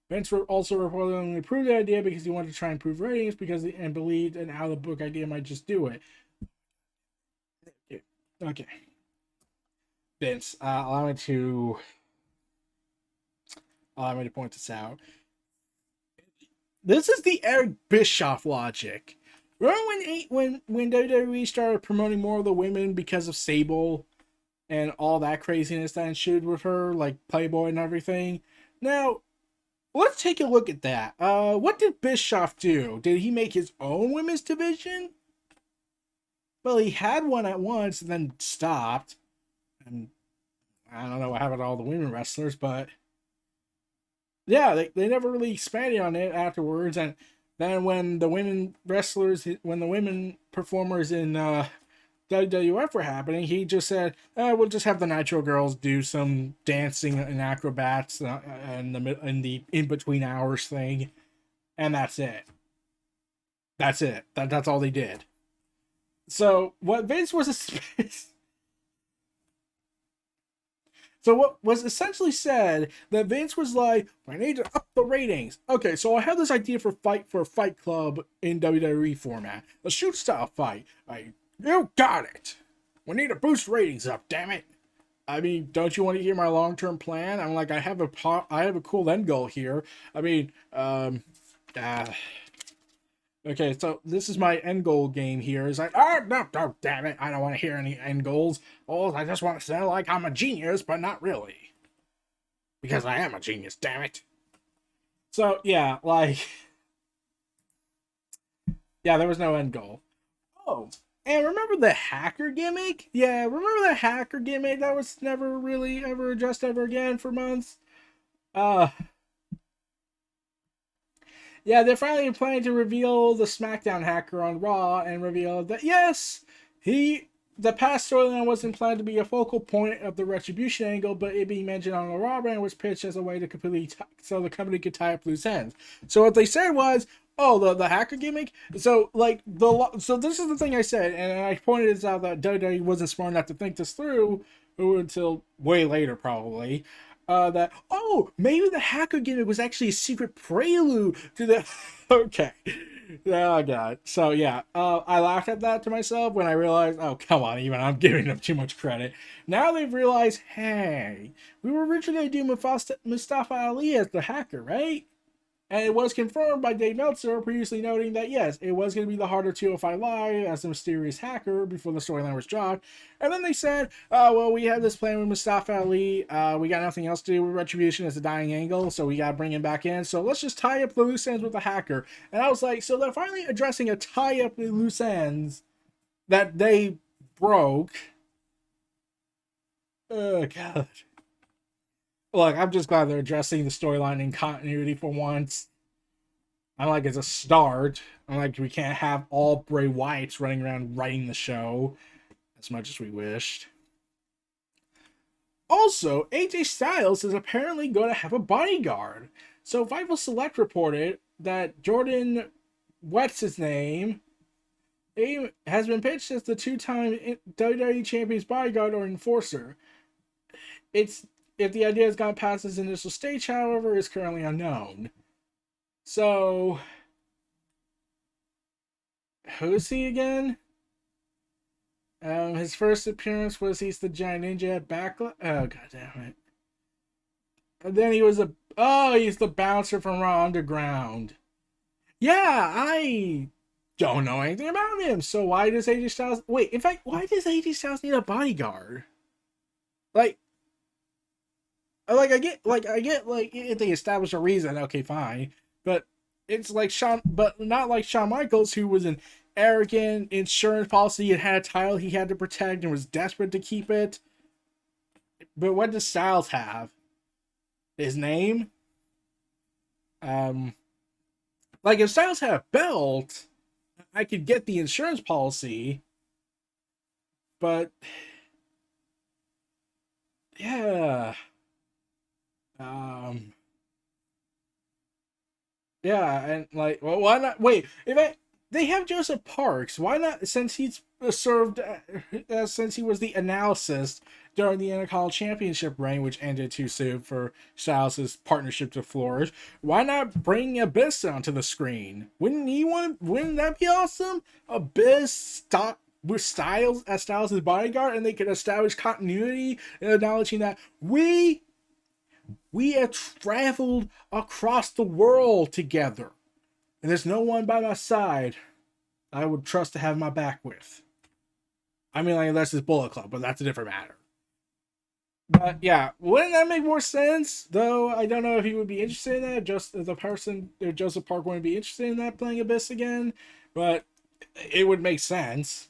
Vince also reportedly approved the idea because he wanted to try and improve ratings and believed an out of the book idea might just do it. Okay. Vince, allow me to point this out. This is the Eric Bischoff logic. Remember when WWE started promoting more of the women because of Sable and all that craziness that ensued with her, like Playboy and everything? Now, let's take a look at that. What did Bischoff do? Did he make his own women's division? Well, he had one at once and then stopped. And I don't know what happened to all the women wrestlers, but yeah, they never really expanded on it afterwards. And then when the women performers in WWF were happening, he just said, "We'll just have the Nitro Girls do some dancing and acrobats and in the in between hours thing," and that's it. That's it. That's all they did. So what Vince was So what was essentially said that Vince was like, I need to up the ratings. Okay, so I have this idea for a Fight Club in WWE format. A shoot style fight. You got it. We need to boost ratings up, damn it. I mean, don't you want to hear my long-term plan? I'm like, I have a cool end goal here. I mean, okay, so this is my end goal game here. It's like, no, damn it. I don't want to hear any end goals. Oh, I just want to sound like I'm a genius, but not really. Because I am a genius, damn it. So, yeah, there was no end goal. Oh, and remember the hacker gimmick? Yeah, remember the hacker gimmick that was never really ever addressed ever again for months? Uh, Yeah, they're finally planning to reveal the SmackDown hacker on Raw and reveal that yes, the past storyline wasn't planned to be a focal point of the Retribution angle, but it being mentioned on the Raw brand was pitched as a way to so the company could tie up loose ends. So what they said was, oh, the hacker gimmick. So so this is the thing I said, and I pointed this out that WWE wasn't smart enough to think this through until way later, probably. That maybe the hacker gimmick was actually a secret prelude to the okay. Oh god. So yeah, I laughed at that to myself when I realized, oh come on, even I'm giving them too much credit. Now they've realized, hey, we were originally going to do Mustafa Ali as the hacker, right? And it was confirmed by Dave Meltzer, previously noting that yes, it was going to be the harder 205 Live as the mysterious hacker before the storyline was dropped. And then they said, well, we have this plan with Mustafa Ali. We got nothing else to do with Retribution as a dying angle, so we got to bring him back in. So let's just tie up the loose ends with the hacker. And I was like, so they're finally addressing a tie up the loose ends that they broke. Oh, God. Look, I'm just glad they're addressing the storyline in continuity for once. I'm like, it's a start. I'm like, we can't have all Bray Wyatts running around writing the show as much as we wished. Also, AJ Styles is apparently going to have a bodyguard. So Vital Select reported that Jordan, what's his name, has been pitched as the two-time WWE Champion's bodyguard or enforcer. If the idea has gone past its initial stage, however, is currently unknown. So, who's he again? His first appearance was he's the Giant Ninja at Backlash. Oh, god damn it. And then he's the bouncer from Raw Underground. Yeah, I don't know anything about him. So why does AJ Styles... Wait, in fact, why does AJ Styles need a bodyguard? I get if they establish a reason, okay, fine. But it's like not like Shawn Michaels, who was an arrogant insurance policy and had a title he had to protect and was desperate to keep it. but what does Styles have? His name? Um, like if Styles had a belt, I could get the insurance policy, but yeah, um, yeah, and like, well, why not? Wait, if I they have Joseph Parks, why not? Since he's served, since he was the analyst during the Intercontinental Championship reign, which ended too soon for Styles' partnership to flourish, why not bring Abyss onto the screen? Wouldn't he want? Wouldn't that be awesome? Abyss stop with Styles as Styles' bodyguard, and they could establish continuity, acknowledging that we have traveled across the world together. And there's no one by my side I would trust to have my back with. I mean, like, unless it's Bullet Club, but that's a different matter. But yeah, wouldn't that make more sense? Though I don't know if he would be interested in that. Just the person, Joseph Park, wouldn't be interested in that playing Abyss again. But it would make sense.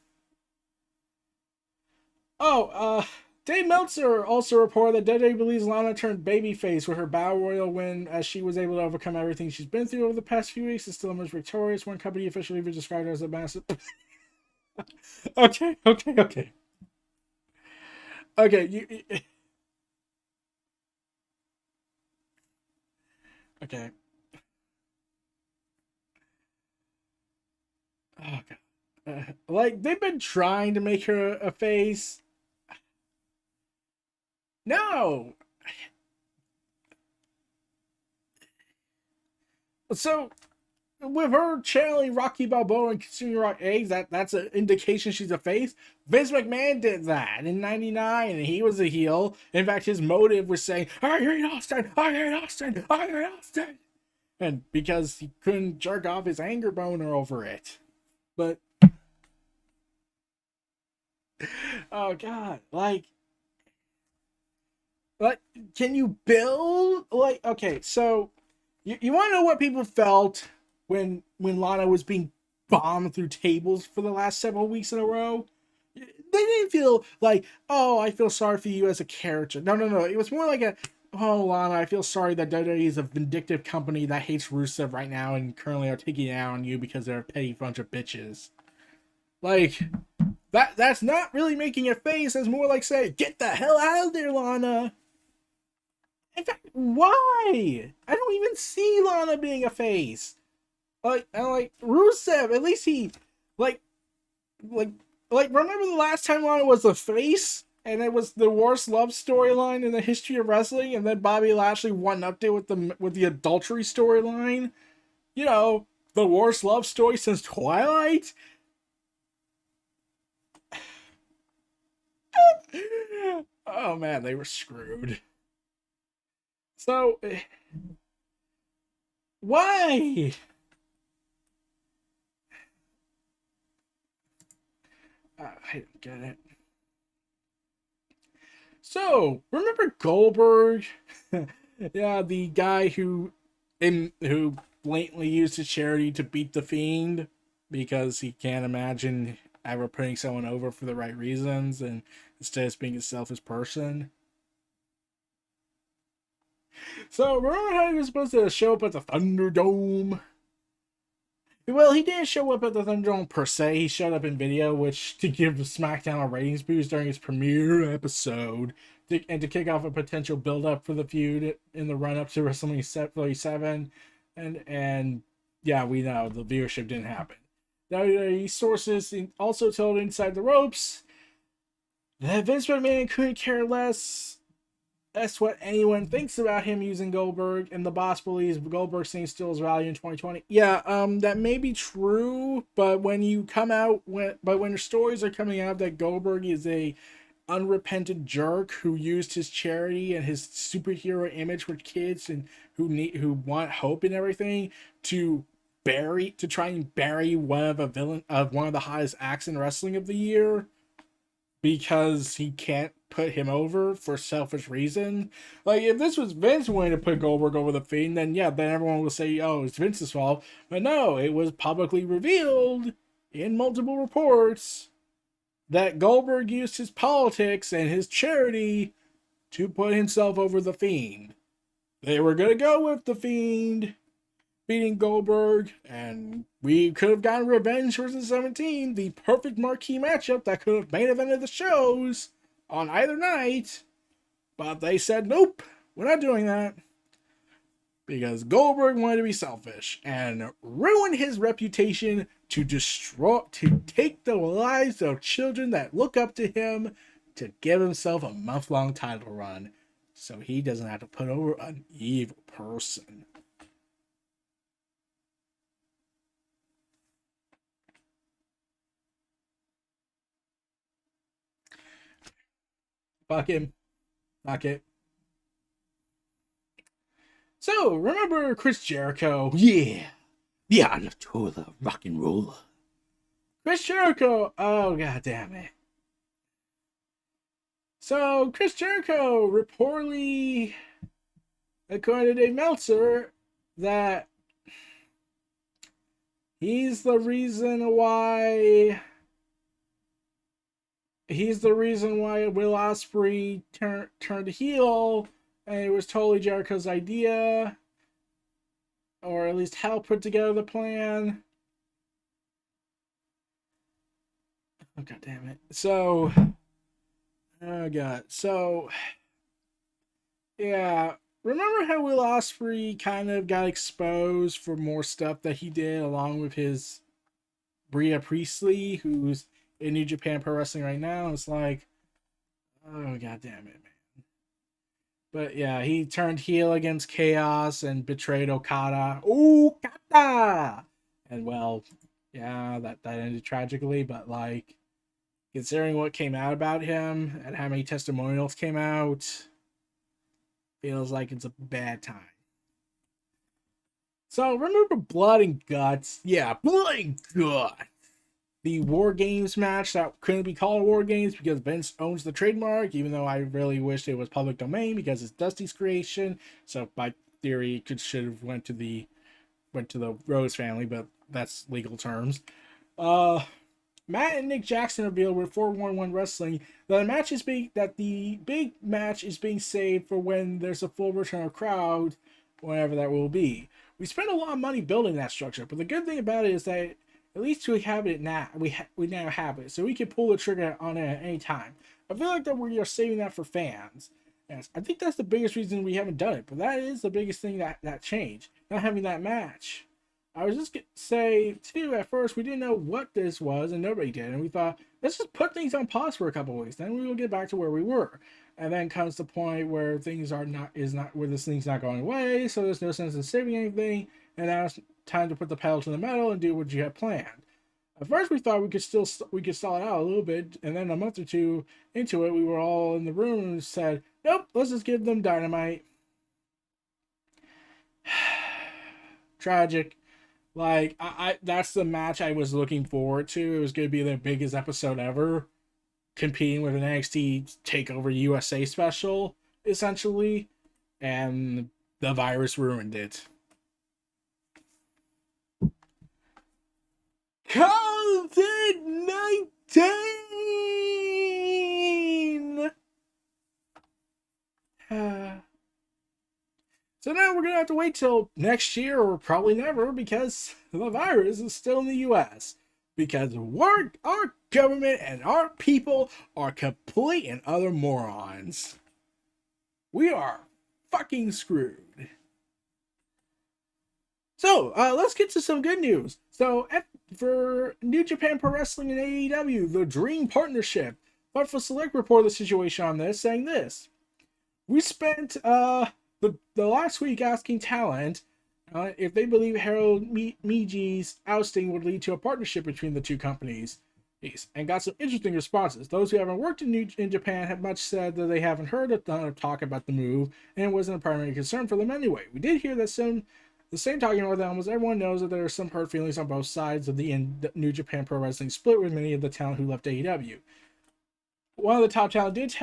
Oh, Dave Meltzer also reported that WWE believes Lana turned babyface with her Battle Royal win, as she was able to overcome everything she's been through over the past few weeks and still emerge victorious. One company officially even described her as a massive. Okay. Okay, okay. Oh god. Like they've been trying to make her a face. No. So with her channeling Rocky Balboa and consuming raw eggs, that's an indication she's a face. Vince McMahon did that in '99, and he was a heel. In fact, his motive was saying, "I hate Austin, I hate Austin, I hate Austin," and because he couldn't jerk off his anger boner over it. But oh god, like, can you build like okay? So you want to know what people felt when Lana was being bombed through tables for the last several weeks in a row? They didn't feel like, oh, I feel sorry for you as a character. No. It was more like a, oh, Lana, I feel sorry that WWE is a vindictive company that hates Rusev right now and currently are taking it out on you because they're a petty bunch of bitches. Like, that's not really making a face. It's more like saying, get the hell out of there, Lana. In fact, why? I don't even see Lana being a face. Like Rusev, at least he, like, like, remember the last time Lana was a face? And it was the worst love storyline in the history of wrestling, and then Bobby Lashley one-upped it with the adultery storyline. You know, the worst love story since Twilight. Oh man, they were screwed. So, why? I don't get it. So, remember Goldberg? Yeah, the guy who blatantly used his charity to beat the Fiend because he can't imagine ever putting someone over for the right reasons, and instead of being a selfish person. So, remember how he was supposed to show up at the Thunderdome? Well, he didn't show up at the Thunderdome per se. He showed up in video, which to give SmackDown a ratings boost during its premiere episode, and to kick off a potential build-up for the feud in the run-up to WrestleMania 37. And yeah, we know the viewership didn't happen. WWE sources also told Inside the Ropes that Vince McMahon couldn't care less. That's what anyone thinks about him using Goldberg, and the boss believes Goldberg seems still his value in 2020. Yeah, that may be true, but when your stories are coming out that Goldberg is a unrepentant jerk who used his charity and his superhero image with kids and who want hope and everything to try and bury one of the hottest acts in wrestling of the year because he can't put him over for selfish reason. Like, if this was Vince wanting to put Goldberg over the Fiend, then yeah, then everyone will say, oh, it's Vince's fault. But no, it was publicly revealed in multiple reports that Goldberg used his politics and his charity to put himself over The Fiend. They were going to go with The Fiend beating Goldberg, and we could have gotten Revenge versus 17, the perfect marquee matchup that could have main evented the shows on either night. But they said, nope, we're not doing that. Because Goldberg wanted to be selfish and ruin his reputation to take the lives of children that look up to him to give himself a month-long title run so he doesn't have to put over an evil person. Fuck him. Fuck it. So, remember Chris Jericho? Yeah. The Ayatollah rock and roller. Chris Jericho! Oh, god damn it. So, Chris Jericho reportedly, according to Dave Meltzer, that he's the reason why Will Ospreay turned heel, and it was totally Jericho's idea, or at least helped put together the plan. Oh god damn it. So, oh god. So, yeah. Remember how Will Ospreay kind of got exposed for more stuff that he did along with his Bria Priestley, who's in New Japan Pro Wrestling right now? It's like, oh god damn it, man. But yeah, he turned heel against Chaos and betrayed Okada. Okada! And well, yeah, that ended tragically, but like, considering what came out about him and how many testimonials came out, feels like it's a bad time. So remember Blood and Guts? Yeah, Blood and Guts. The War Games match that couldn't be called War Games because Vince owns the trademark, even though I really wished it was public domain because it's Dusty's creation. So by theory, it should have went to the Rose family, but that's legal terms. Matt and Nick Jackson revealed with 411 Wrestling that the big match is being saved for when there's a full return of crowd, whenever that will be. We spent a lot of money building that structure, but the good thing about it is that at least we have it now. We now have it, so we can pull the trigger on it at any time. I feel like that we are saving that for fans. Yes, I think that's the biggest reason we haven't done it, but that is the biggest thing that changed, not having that match. I was just gonna say too, at first we didn't know what this was and nobody did, and we thought, let's just put things on pause for a couple of weeks, then we will get back to where we were. And then comes the point where things are not where this thing's not going away, so there's no sense in saving anything, and now it's time to put the pedal to the metal and do what you had planned. At first we thought we could stall it out a little bit, and then a month or two into it, we were all in the room and said, nope, let's just give them Dynamite. Tragic. Like, I that's the match I was looking forward to. It was going to be the biggest episode ever, competing with an NXT TakeOver USA special, essentially, and the virus ruined it. COVID-19! So now we're going to have to wait till next year or probably never because the virus is still in the US. Because our government and our people are complete and utter morons. We are fucking screwed. So, let's get to some good news. So, for New Japan Pro Wrestling and AEW, the Dream Partnership, Fightful Select reported the situation on this, saying this. We spent, the last week asking talent if they believe Harold Meij's ousting would lead to a partnership between the two companies, and got some interesting responses. Those who haven't worked in Japan have much said that they haven't heard a ton of talk about the move, and it wasn't a primary concern for them anyway. We did hear that the same talking about that almost everyone knows that there are some hurt feelings on both sides of the New Japan Pro Wrestling split with many of the talent who left AEW. One of the top talent did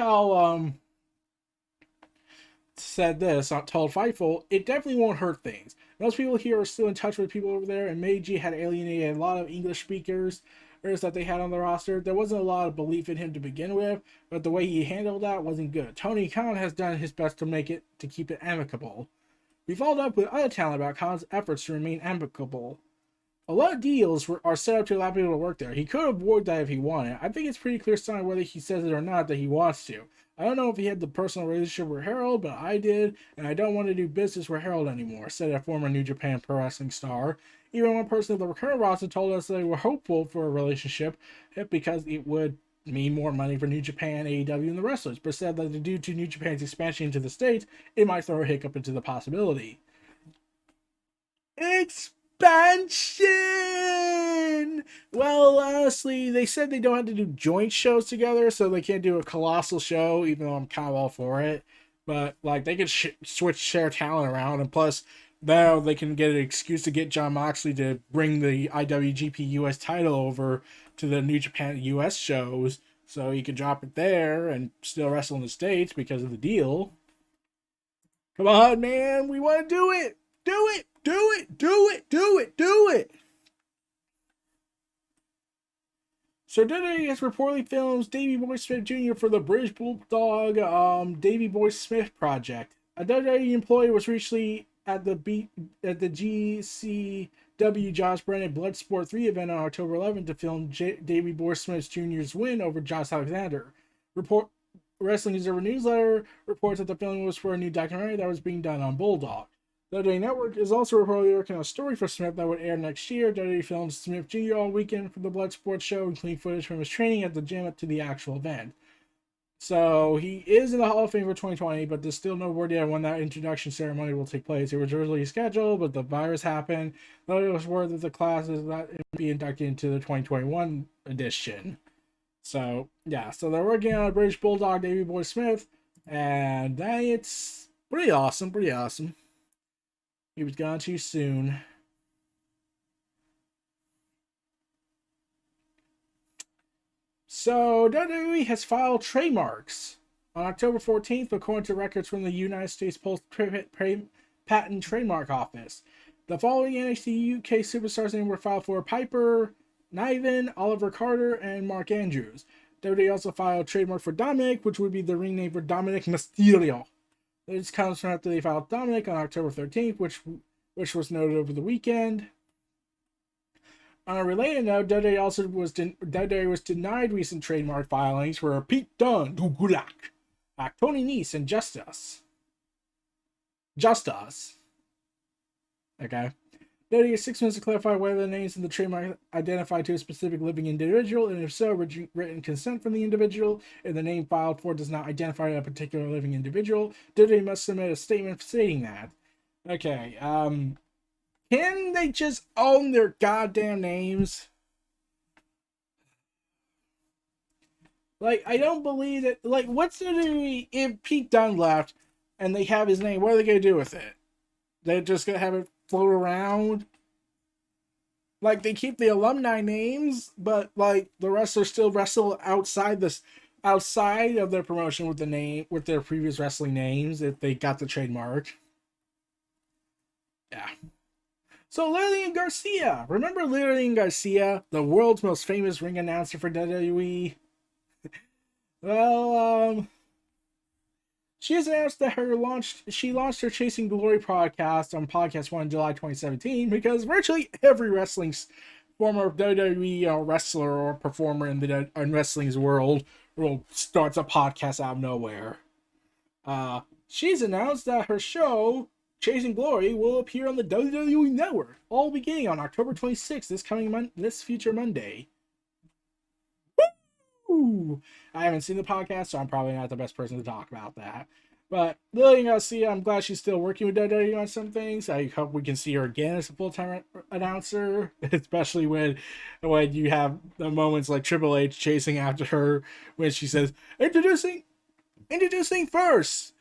said this, told Fightful, it definitely won't hurt things. Most people here are still in touch with people over there, and Meiji had alienated a lot of English speakers that they had on the roster. There wasn't a lot of belief in him to begin with, but the way he handled that wasn't good. Tony Khan has done his best to keep it amicable. We followed up with other talent about Khan's efforts to remain amicable. A lot of deals are set up to allow people to work there. He could avoid that if he wanted. I think it's pretty clear sign whether he says it or not that he wants to. I don't know if he had the personal relationship with Harold, but I did, and I don't want to do business with Harold anymore, said a former New Japan Pro Wrestling star. Even one person of the current roster told us they were hopeful for a relationship because it would mean more money for New Japan, AEW, and the wrestlers, but said that due to New Japan's expansion into the States, it might throw a hiccup into the possibility. Expansion! Well, honestly, they said they don't have to do joint shows together, so they can't do a colossal show, even though I'm kind of all for it. But, like, they could share talent around, and plus, now they can get an excuse to get Jon Moxley to bring the IWGP US title over to the New Japan US shows, so he could drop it there and still wrestle in the States because of the deal. Come on, man, we want to do it! Do it! Do it! Do it! Do it! Do it! So WWE has reportedly films Davey Boy Smith Jr. for the British Bulldog Davey Boy Smith project. A WWE employee was recently at the GCW Josh Brennan Bloodsport 3 event on October 11th to film Davey Boy Smith Jr.'s win over Josh Alexander. Wrestling Observer Newsletter reports that the filming was for a new documentary that was being done on Bulldog. WWE Network is also reportedly working on a story for Smith that would air next year. WWE filmed Smith Jr. all weekend for the Bloodsport show, including footage from his training at the gym up to the actual event. So he is in the Hall of Fame for 2020, but there's still no word yet when that introduction ceremony will take place. It was originally scheduled, but the virus happened. Though it was word that the class is not be inducted into the 2021 edition. So yeah, so they're working on a British Bulldog Davey Boy Smith, and it's pretty awesome. Pretty awesome. He was gone too soon. So, WWE has filed trademarks on October 14th, according to records from the United States Post Patent Trademark Office. The following NXT UK superstars' names were filed for: Piper Niven, Oliver Carter, and Mark Andrews. WWE also filed trademark for Dominic, which would be the ring name for Dominic Mysterio. This comes from after they filed Dominic on October 13th, which was noted over the weekend. On a related note, WWE was denied recent trademark filings for Pete Dunne, Dugulak, Tony Nese, and Just Us. Okay. WWE has 6 minutes to clarify whether the names in the trademark identify to a specific living individual, and if so, written consent from the individual. If the name filed for does not identify a particular living individual, WWE must submit a statement stating that. Okay, can they just own their goddamn names? Like, I don't believe that. Like, what's the WWE if Pete Dunne left and they have his name? What are they gonna do with it? They're just gonna have it float around? Like, they keep the alumni names, but like the wrestlers still wrestle outside of their promotion with their previous wrestling names if they got the trademark. Yeah. So Lillian Garcia. Remember Lillian Garcia, the world's most famous ring announcer for WWE? Well, she has announced that she launched her Chasing Glory podcast on Podcast One in July 2017 because virtually every former WWE wrestler or performer in wrestling's world starts a podcast out of nowhere. She's announced that her show Chasing Glory will appear on the WWE Network, all beginning on October 26th, this future Monday. Woo! I haven't seen the podcast, so I'm probably not the best person to talk about that. But Lillian Garcia, I'm glad she's still working with WWE on some things. I hope we can see her again as a full-time announcer, especially when you have the moments like Triple H chasing after her when she says, introducing first,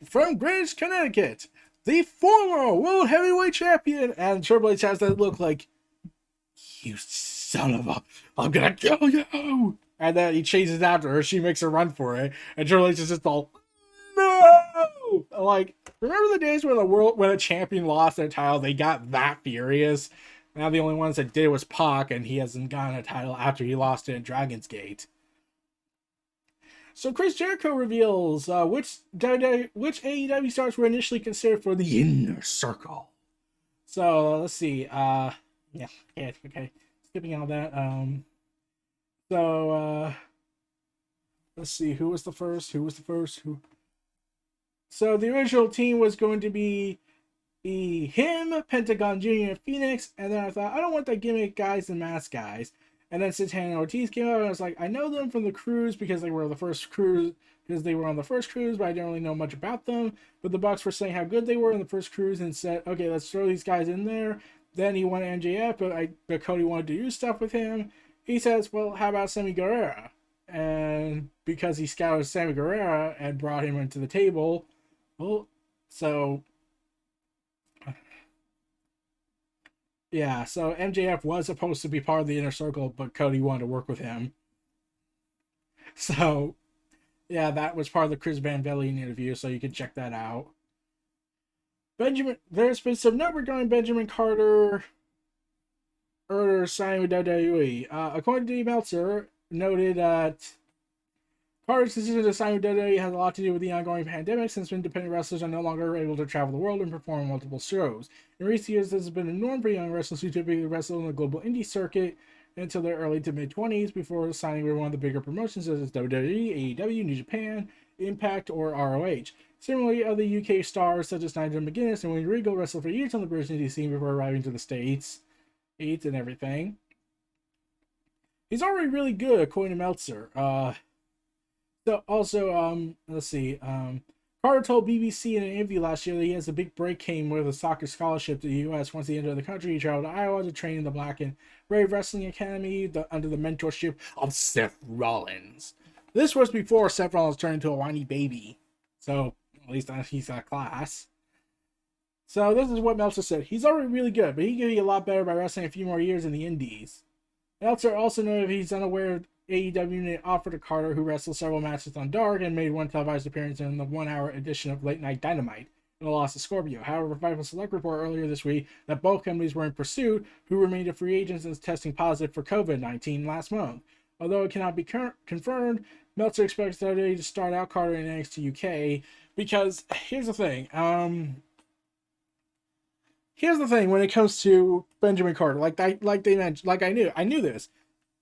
from Greenwich, Connecticut, the former World Heavyweight Champion, and Triple H has that look like, you son of a, I'm gonna kill you, and then he chases after her, she makes a run for it, and Triple H is just all, no! Like, remember the days when a champion lost their title, they got that furious? Now the only ones that did was Pac, and he hasn't gotten a title after he lost it at Dragon's Gate. So Chris Jericho reveals which AEW stars were initially considered for the Inner Circle. So let's see. Okay. Skipping all that. Let's see. Who was the first? So the original team was going to be him, Pentagon Jr., Phoenix, and then I thought, I don't want that gimmick guys and mask guys. And then Santana and Ortiz came out, and I was like, I know them from the cruise because they were on the first cruise, but I didn't really know much about them. But the Bucks were saying how good they were in the first cruise and said, okay, let's throw these guys in there. Then he wanted MJF, but Cody wanted to do stuff with him. He says, well, how about Sammy Guevara? And because he scouted Sammy Guevara and brought him into the table, well, so yeah, so MJF was supposed to be part of the Inner Circle, but Cody wanted to work with him. So, yeah, that was part of the Chris Van Vliet interview, so you can check that out. There's been some note regarding Benjamin Carter signing with WWE. According to Meltzer, noted that Carter's decision to sign with WWE has a lot to do with the ongoing pandemic, since independent wrestlers are no longer able to travel the world and perform multiple shows. In recent years, this has been a norm for young wrestlers who typically wrestle in the global indie circuit until their early to mid-20s before signing with one of the bigger promotions such as WWE, AEW, New Japan, Impact, or ROH. Similarly, other UK stars such as Nigel McGuinness and William Regal wrestled for years on the British indie scene before arriving to the States and everything. He's already really good, according to Meltzer. So also, let's see. Carter told BBC in an interview last year that he has a big break came with a soccer scholarship to the U.S. Once he entered the country, he traveled to Iowa to train in the Black and Brave Wrestling Academy under the mentorship of Seth Rollins. This was before Seth Rollins turned into a whiny baby. So, at least he's got class. So, this is what Meltzer said. He's already really good, but he could be a lot better by wrestling a few more years in the Indies. Meltzer also noted he's unaware of AEW offered to Carter, who wrestled several matches on Dark and made one televised appearance in the 1-hour edition of Late Night Dynamite in the loss of Scorpio. However, Revival Select report earlier this week that both companies were in pursuit, who remained a free agent since testing positive for COVID-19 last month. Although it cannot be confirmed, Meltzer expects WWE to start out Carter in NXT UK because here's the thing. Here's the thing when it comes to Benjamin Carter, like they mentioned, like I knew this.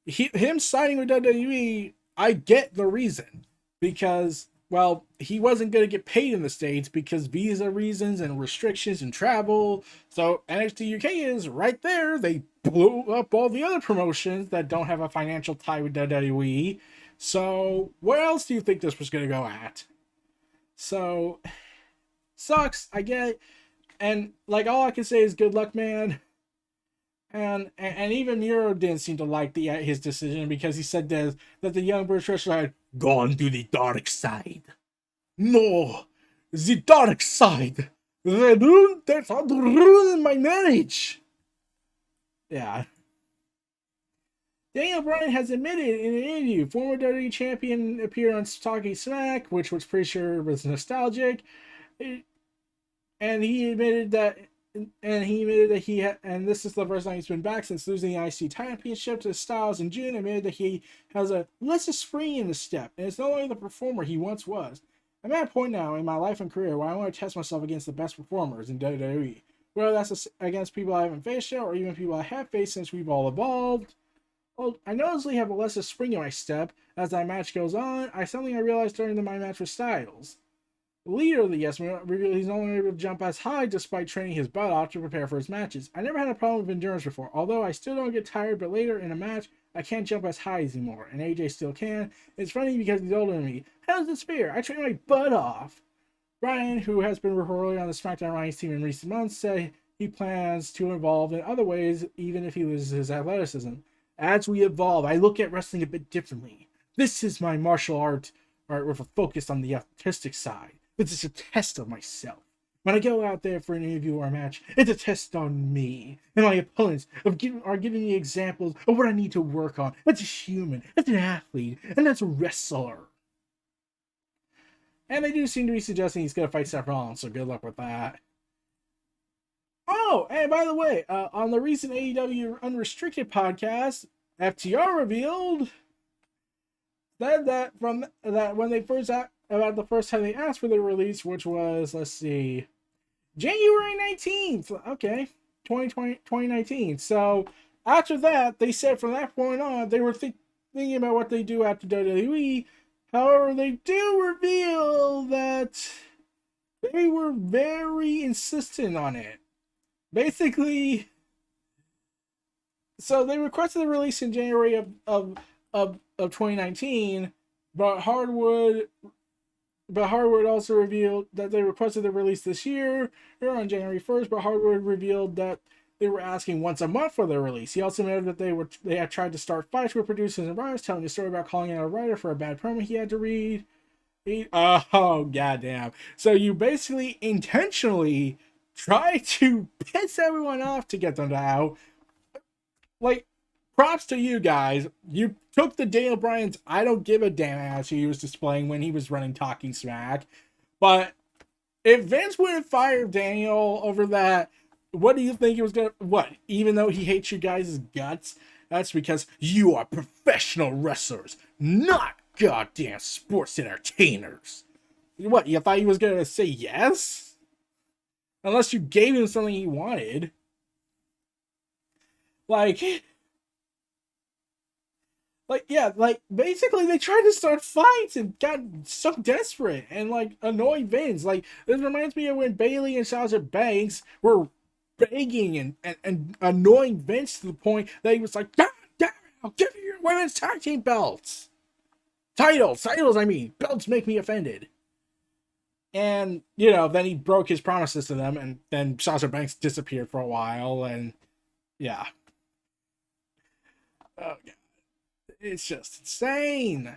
Him signing with WWE, I get the reason, because, well, he wasn't going to get paid in the States because visa reasons and restrictions and travel. So NXT UK is right there. They blew up all the other promotions that don't have a financial tie with WWE. So where else do you think this was going to go at? So, sucks, I get it. And, like, all I can say is good luck, man. And even Miro didn't seem to like his decision, because he said that the young British wrestler had gone to the dark side. No, the dark side. They ruined my marriage. Yeah. Daniel Bryan has admitted in an interview, former WWE champion appeared on Talking Smack, which was pretty sure was nostalgic, and he admitted that. And this is the first time he's been back since losing the IC Championship to Styles in June. Admitted that he has a less spring in his step, and it's no longer the performer he once was. I'm at a point now in my life and career where I want to test myself against the best performers in WWE, whether that's against people I haven't faced yet or even people I have faced since we've all evolved. Well, I noticeably have a less spring in my step as that match goes on. Something I realized during my match with Styles. The leader of the Yes Men revealed he's no longer able to jump as high despite training his butt off to prepare for his matches. I never had a problem with endurance before, although I still don't get tired, but later in a match, I can't jump as high anymore, and AJ still can. It's funny because he's older than me. How's this fair? I train my butt off. Bryan, who has been reportedly on the SmackDown Alliance team in recent months, said he plans to evolve in other ways, even if he loses his athleticism. As we evolve, I look at wrestling a bit differently. This is my martial art with a focus on the artistic side. This is a test of myself. When I go out there for an interview or a match, it's a test on me. And my opponents are giving me examples of what I need to work on. That's a human, that's an athlete, and that's a wrestler. And they do seem to be suggesting he's going to fight Seth Rollins, so good luck with that. Oh, and by the way, on the recent AEW Unrestricted podcast, FTR revealed that from that when they first about the first time they asked for the release, which was, let's see, January 19th. Okay, 2019. So after that, they said from that point on, they were thinking about what they do after WWE. However, they do reveal that they were very insistent on it. Basically, so they requested the release in January of 2019, but Hardwood also revealed that they requested the release this year, or on January 1st, but Hardwood revealed that they were asking once a month for their release. He also noted that they had tried to start fights with producers and writers, telling a story about calling out a writer for a bad promo he had to read. Oh, goddamn. So you basically intentionally try to piss everyone off to get them to out. Like, props to you guys. You took the Daniel Bryan's I don't give a damn attitude he was displaying when he was running Talking Smack. But if Vince wouldn't fire Daniel over that, what do you think he was gonna what? Even though he hates you guys' guts, that's because you are professional wrestlers, not goddamn sports entertainers. What, you thought he was gonna say yes? Unless you gave him something he wanted. Like, yeah, like basically they tried to start fights and got so desperate and like annoyed Vince. Like, this reminds me of when Bayley and Sasha Banks were begging and annoying Vince to the point that he was like, "God damn it, I'll give you your women's tag team belts. Titles, I mean, belts make me offended." And, you know, then he broke his promises to them, and then Sasha Banks disappeared for a while, and yeah. Oh, God. It's just insane.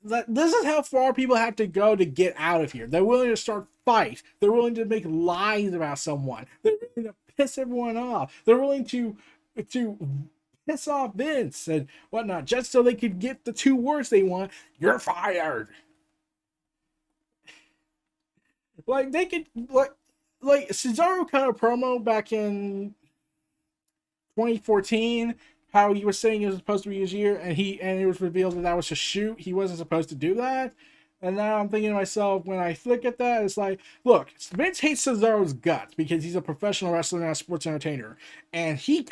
This is how far people have to go to get out of here. They're willing to start fights. They're willing to make lies about someone. They're willing to piss everyone off. They're willing to piss off Vince and whatnot, just so they could get the two words they want: "You're fired." Like, they could, like Cesaro cut a promo back in 2014, how he was saying it was supposed to be his year, and it was revealed that was a shoot. He wasn't supposed to do that. And now I'm thinking to myself, when I look at that, it's like, look, Vince hates Cesaro's guts because he's a professional wrestler, not a sports entertainer, and he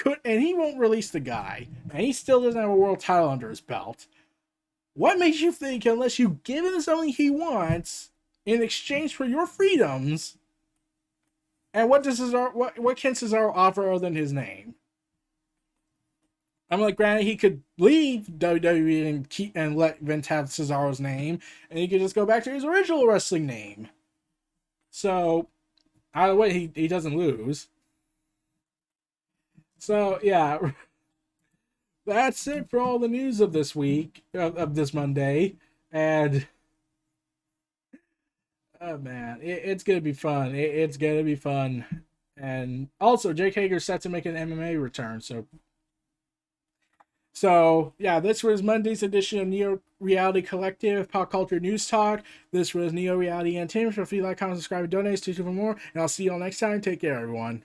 won't release the guy, and he still doesn't have a world title under his belt. What makes you think, unless you give him something he wants in exchange for your freedoms, and what can Cesaro offer other than his name? I'm like, granted, he could leave WWE and let Vince have Cesaro's name, and he could just go back to his original wrestling name. So, either way, he doesn't lose. So, yeah, that's it for all the news of this week, of this Monday. And, oh man, it's going to be fun. It's going to be fun. And also, Jake Hager's set to make an MMA return, So, yeah, this was Monday's edition of Neo Reality Collective Pop Culture News Talk. This was Neo Reality Entertainment. So if you like, comment, subscribe, and donate, stay tuned for more. And I'll see you all next time. Take care, everyone.